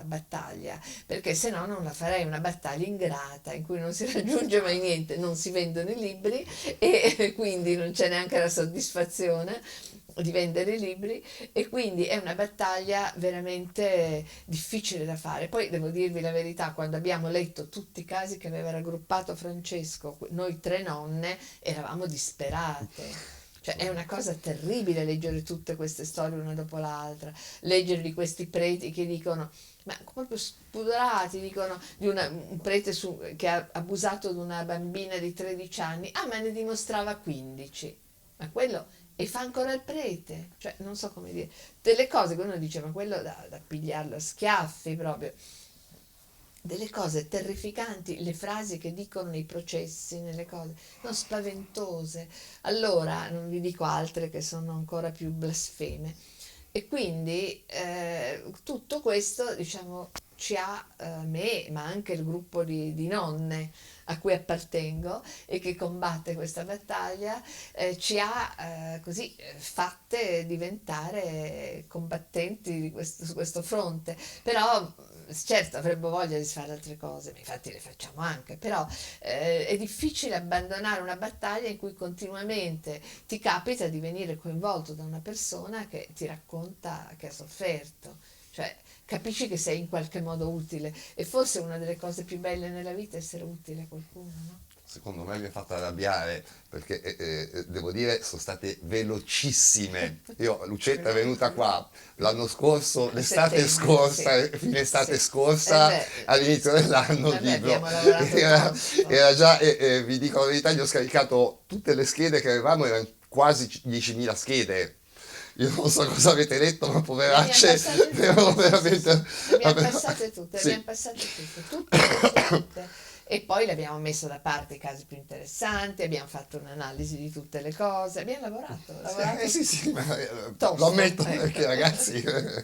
battaglia, perché se no non la farei, una battaglia ingrata in cui non si raggiunge mai niente, non si vendono i libri e quindi non c'è neanche la soddisfazione di vendere i libri, e quindi è una battaglia veramente difficile da fare. Poi devo dirvi la verità, quando abbiamo letto tutti i casi che aveva raggruppato Francesco, noi tre nonne eravamo disperate. Cioè è una cosa terribile leggere tutte queste storie una dopo l'altra, leggere di questi preti che dicono, ma proprio spudorati, dicono di un prete che ha abusato di una bambina di 13 anni, ah ma ne dimostrava 15, ma quello, e fa ancora il prete, cioè non so come dire, delle cose che uno dice, ma quello da pigliarlo a schiaffi proprio, delle cose terrificanti, le frasi che dicono nei processi, nelle cose, sono spaventose. Allora, non vi dico altre che sono ancora più blasfeme. E quindi tutto questo, diciamo, ci ha, me, ma anche il gruppo di nonne a cui appartengo e che combatte questa battaglia, ci ha così fatte diventare combattenti su questo fronte. Però certo avremmo voglia di fare altre cose, ma infatti le facciamo anche, però è difficile abbandonare una battaglia in cui continuamente ti capita di venire coinvolto da una persona che ti racconta che ha sofferto, cioè capisci che sei in qualche modo utile, e forse una delle cose più belle nella vita è essere utile a qualcuno, no? Secondo me mi ha fatto arrabbiare perché devo dire sono state velocissime. Lucetta è venuta qua l'anno scorso, l'estate Settembre, scorsa, sì. fine estate Sì. scorsa, Beh, all'inizio dell'anno il vabbè, libro abbiamo lavorato tanto. era già, vi dico la verità, gli ho scaricato tutte le schede che avevamo, erano quasi 10.000 schede. Io non so cosa avete letto, ma poveracce, erano veramente... Le abbiamo passate tutte, le Sì. abbiamo passate tutte. E poi le abbiamo messo da parte i casi più interessanti, abbiamo fatto un'analisi di tutte le cose, abbiamo lavorato Sì, ma tosto, lo ammetto ecco. perché ragazzi... Però è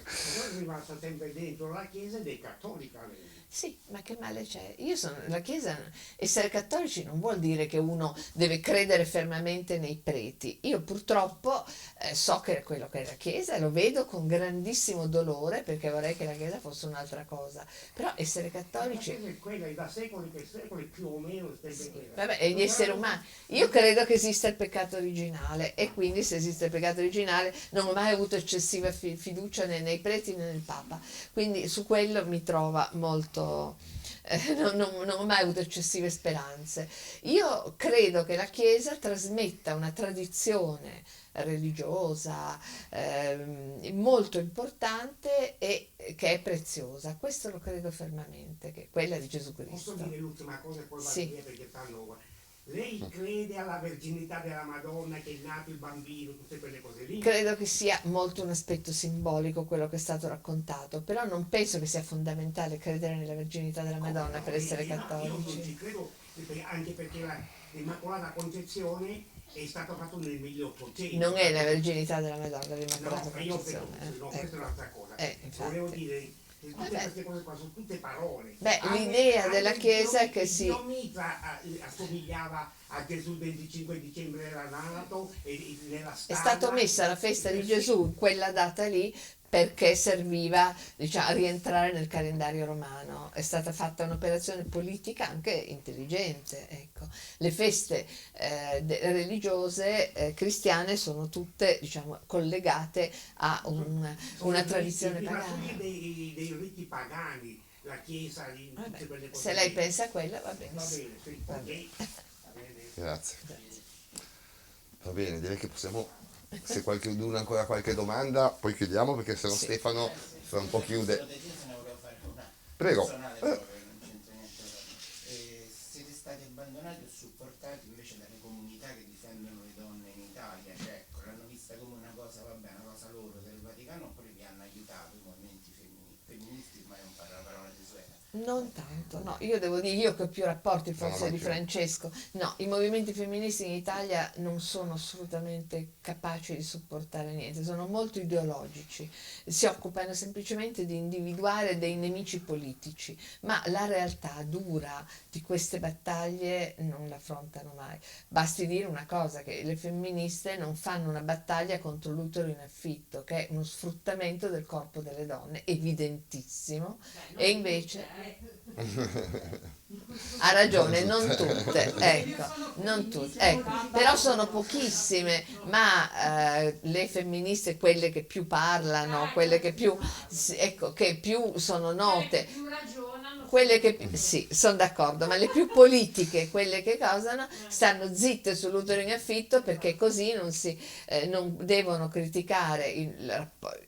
rimasto sempre dentro la Chiesa ed è cattolica lei. Sì, ma che male c'è? Io sono la Chiesa, essere cattolici non vuol dire che uno deve credere fermamente nei preti. Io purtroppo so che è quello che è la Chiesa e lo vedo con grandissimo dolore perché vorrei che la Chiesa fosse un'altra cosa. Però essere La cattolici, Chiesa è quella, è da secoli per secoli più o meno sempre quella. vabbè, e gli esseri umani. Io credo che esista il peccato originale, e quindi se esiste il peccato originale non ho mai avuto eccessiva fiducia né nei preti né nel Papa. Quindi su quello mi trova molto... non ho mai avuto eccessive speranze. Io credo che la Chiesa trasmetta una tradizione religiosa molto importante e che è preziosa. Questo lo credo fermamente, che è quella di Gesù Posso Cristo. dire l'ultima cosa e poi Sì. vado via perché stanno... Lei crede alla verginità della Madonna, che è nato il bambino, tutte quelle cose lì? Credo che sia molto un aspetto simbolico quello che è stato raccontato, però non penso che sia fondamentale credere nella verginità della Madonna per essere Io non cattolici. ci credo, anche perché l'Immacolata Concezione è stato fatto nel 1800. Non è la verginità della Madonna l'Immacolata No, io Concezione. no, questa è un'altra cosa. Infatti. Volevo dire che tutte Vabbè. queste cose qua sono tutte parole. Beh, l'idea della Chiesa è che Dio si... Mitra assomigliava a Gesù il 25 dicembre era nato e nella È stalla... stata messa la festa di Gesù in quella data lì perché serviva, diciamo, a rientrare nel calendario romano. È stata fatta un'operazione politica anche intelligente, ecco. Le feste religiose cristiane sono tutte, diciamo, collegate a una tradizione pagana. Dei riti pagani, la Chiesa, di tutte Vabbè, quelle cose. se lei lì. pensa a quella va bene. Va bene, sì, Va ok. bene. Va bene. Grazie. Va bene, direi che possiamo, se qualcuno ha ancora qualche domanda, poi chiudiamo perché sennò Sì. Stefano fra un po' chiude. Se ne volevo fare una Prego. personale proprio, non c'entra niente proprio. Siete stati abbandonati o supportati invece dalle comunità che difendono le donne in Italia? Cioè, ecco, l'hanno vista come una cosa, vabbè, una cosa loro del Vaticano, oppure vi hanno aiutato i movimenti femministi, ma non parlo la parola di Suena, Non tanto, no, io devo dire, io che ho più rapporti forse di anch'io. Francesco, no, i movimenti femministi in Italia non sono assolutamente capaci di supportare niente, sono molto ideologici, si occupano semplicemente di individuare dei nemici politici, ma la realtà dura di queste battaglie non l'affrontano mai. Basti dire una cosa, che le femministe non fanno una battaglia contro l'utero in affitto, che è uno sfruttamento del corpo delle donne, evidentissimo, Beh, e non invece tutte, ha ragione, non tutte, ecco, non tutte, ecco, però sono pochissime, ma le femministe, quelle che più parlano, quelle che più, ecco, che più sono note, più ragionano. quelle che sì, sono d'accordo, ma le più politiche, quelle che causano, stanno zitte sull'utero in affitto perché così non devono criticare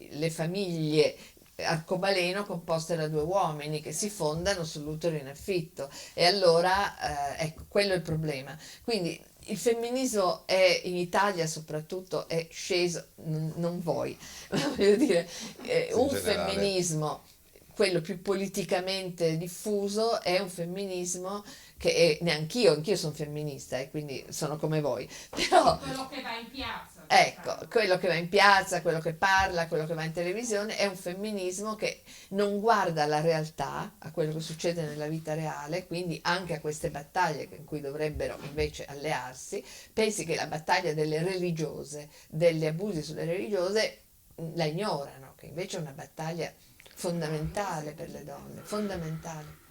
le famiglie arcobaleno composte da due uomini che si fondano sull'utero in affitto, e allora ecco, quello è il problema. Quindi il femminismo in Italia soprattutto è sceso, non voi, ma voglio dire, In un generale. femminismo, quello più politicamente diffuso, è un femminismo che anch'io sono femminista e quindi sono come voi, però Quello che va in piazza. ecco, quello che va in piazza, quello che parla, quello che va in televisione è un femminismo che non guarda alla realtà, a quello che succede nella vita reale, quindi anche a queste battaglie in cui dovrebbero invece allearsi. Pensi che la battaglia delle religiose, degli abusi sulle religiose, la ignorano, che invece è una battaglia fondamentale per le donne, fondamentale.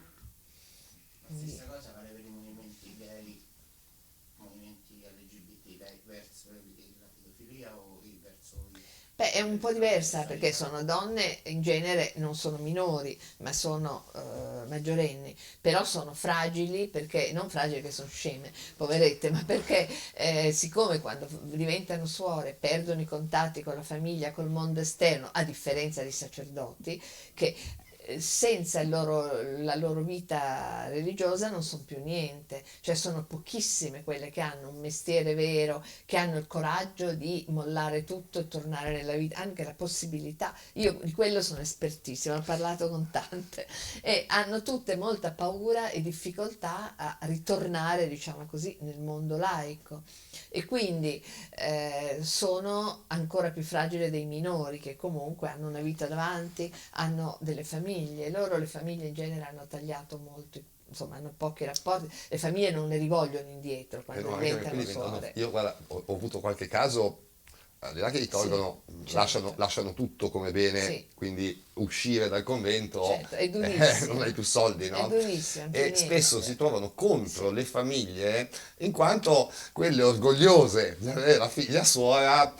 La stessa cosa vale per i movimenti gay, movimenti LGBT verso la pedofilia o verso i... Beh, è un po' diversa perché sono donne, in genere non sono minori, ma sono maggiorenni, però sono fragili, perché non fragili che sono sceme, poverette, ma perché siccome quando diventano suore perdono i contatti con la famiglia, col mondo esterno, a differenza dei sacerdoti, che senza la loro vita religiosa non sono più niente, cioè sono pochissime quelle che hanno un mestiere vero, che hanno il coraggio di mollare tutto e tornare nella vita, anche la possibilità, io di quello sono espertissima, ho parlato con tante, e hanno tutte molta paura e difficoltà a ritornare, diciamo così, nel mondo laico, e quindi sono ancora più fragili dei minori, che comunque hanno una vita davanti, hanno delle famiglie, loro le famiglie in genere hanno tagliato molto, insomma hanno pochi rapporti, le famiglie non le rivogliono indietro quando No, anche perché diventano quelli vengono, suore. io guarda, ho avuto qualche caso, al di là che li tolgono, Sì, lasciano, certo. lasciano tutto come bene, Sì. quindi uscire dal convento, Certo, è durissimo. non hai più soldi, È no? durissimo, non c'è E niente. spesso si trovano contro le famiglie, in quanto quelle orgogliose di avere la figlia suora,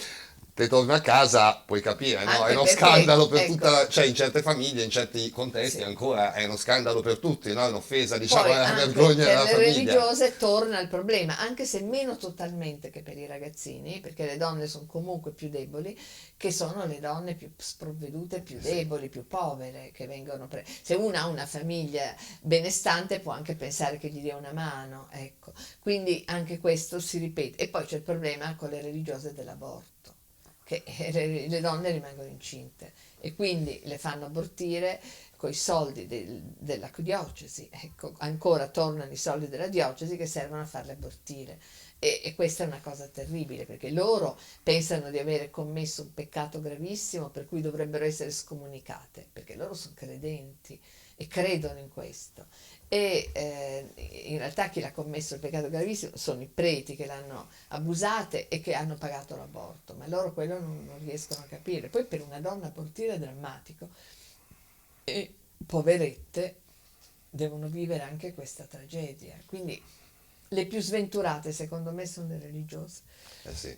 te torni a casa, puoi capire, no? Anche È uno perché, scandalo per ecco, tutta cioè in certe famiglie, in certi contesti sì. ancora è uno scandalo per tutti, no? È un'offesa, diciamo, Poi alla anche vergogna per della le famiglia. religiose torna il problema, anche se meno totalmente che per i ragazzini, perché le donne sono comunque più deboli, che sono le donne più sprovvedute, più deboli, più povere, che vengono se una ha una famiglia benestante può anche pensare che gli dia una mano, ecco. Quindi anche questo si ripete. E poi c'è il problema con le religiose dell'aborto, che le donne rimangono incinte e quindi le fanno abortire con i soldi della diocesi, ecco, ancora tornano i soldi della diocesi che servono a farle abortire. E questa è una cosa terribile, perché loro pensano di avere commesso un peccato gravissimo per cui dovrebbero essere scomunicate, perché loro sono credenti e credono in questo. E in realtà chi l'ha commesso il peccato gravissimo sono i preti che l'hanno abusate e che hanno pagato l'aborto, ma loro quello non riescono a capire. Poi per una donna abortire è drammatico, e poverette devono vivere anche questa tragedia. Quindi le più sventurate secondo me sono le religiose. Eh sì,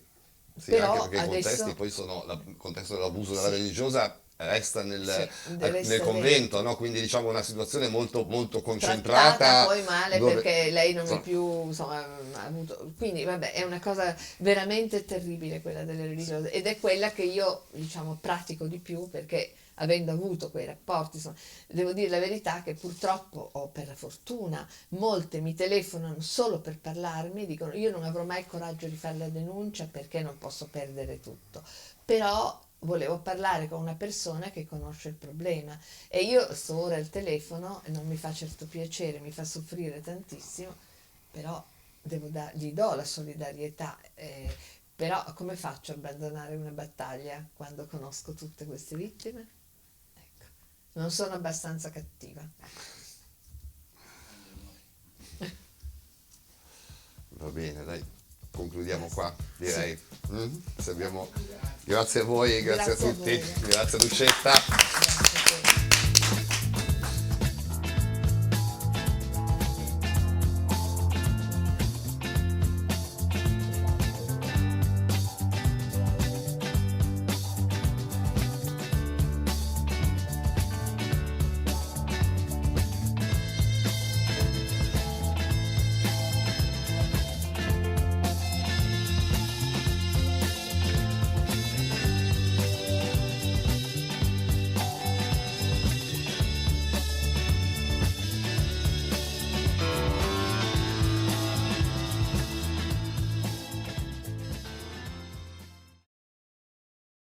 sì, Però anche perché i adesso contesti poi sono, il contesto dell'abuso della sì, religiosa resta sì, nel resta convento, dentro. no? Quindi diciamo una situazione molto, molto Trattata concentrata poi male dove, perché lei non è insomma, più, insomma, ha avuto, quindi vabbè, è una cosa veramente terribile quella delle religiose, ed è quella che io, diciamo, pratico di più, perché avendo avuto quei rapporti, insomma, devo dire la verità che purtroppo, o per la fortuna, molte mi telefonano solo per parlarmi, dicono io non avrò mai il coraggio di fare la denuncia perché non posso perdere tutto, però volevo parlare con una persona che conosce il problema e io sto ora al telefono e non mi fa certo piacere, mi fa soffrire tantissimo, però gli do la solidarietà, però come faccio a abbandonare una battaglia quando conosco tutte queste vittime? Ecco, non sono abbastanza cattiva. Va bene, dai, concludiamo qua, direi. Se abbiamo... Grazie a voi, grazie a Grazie a tutti, voi. grazie Lucetta. Grazie a te.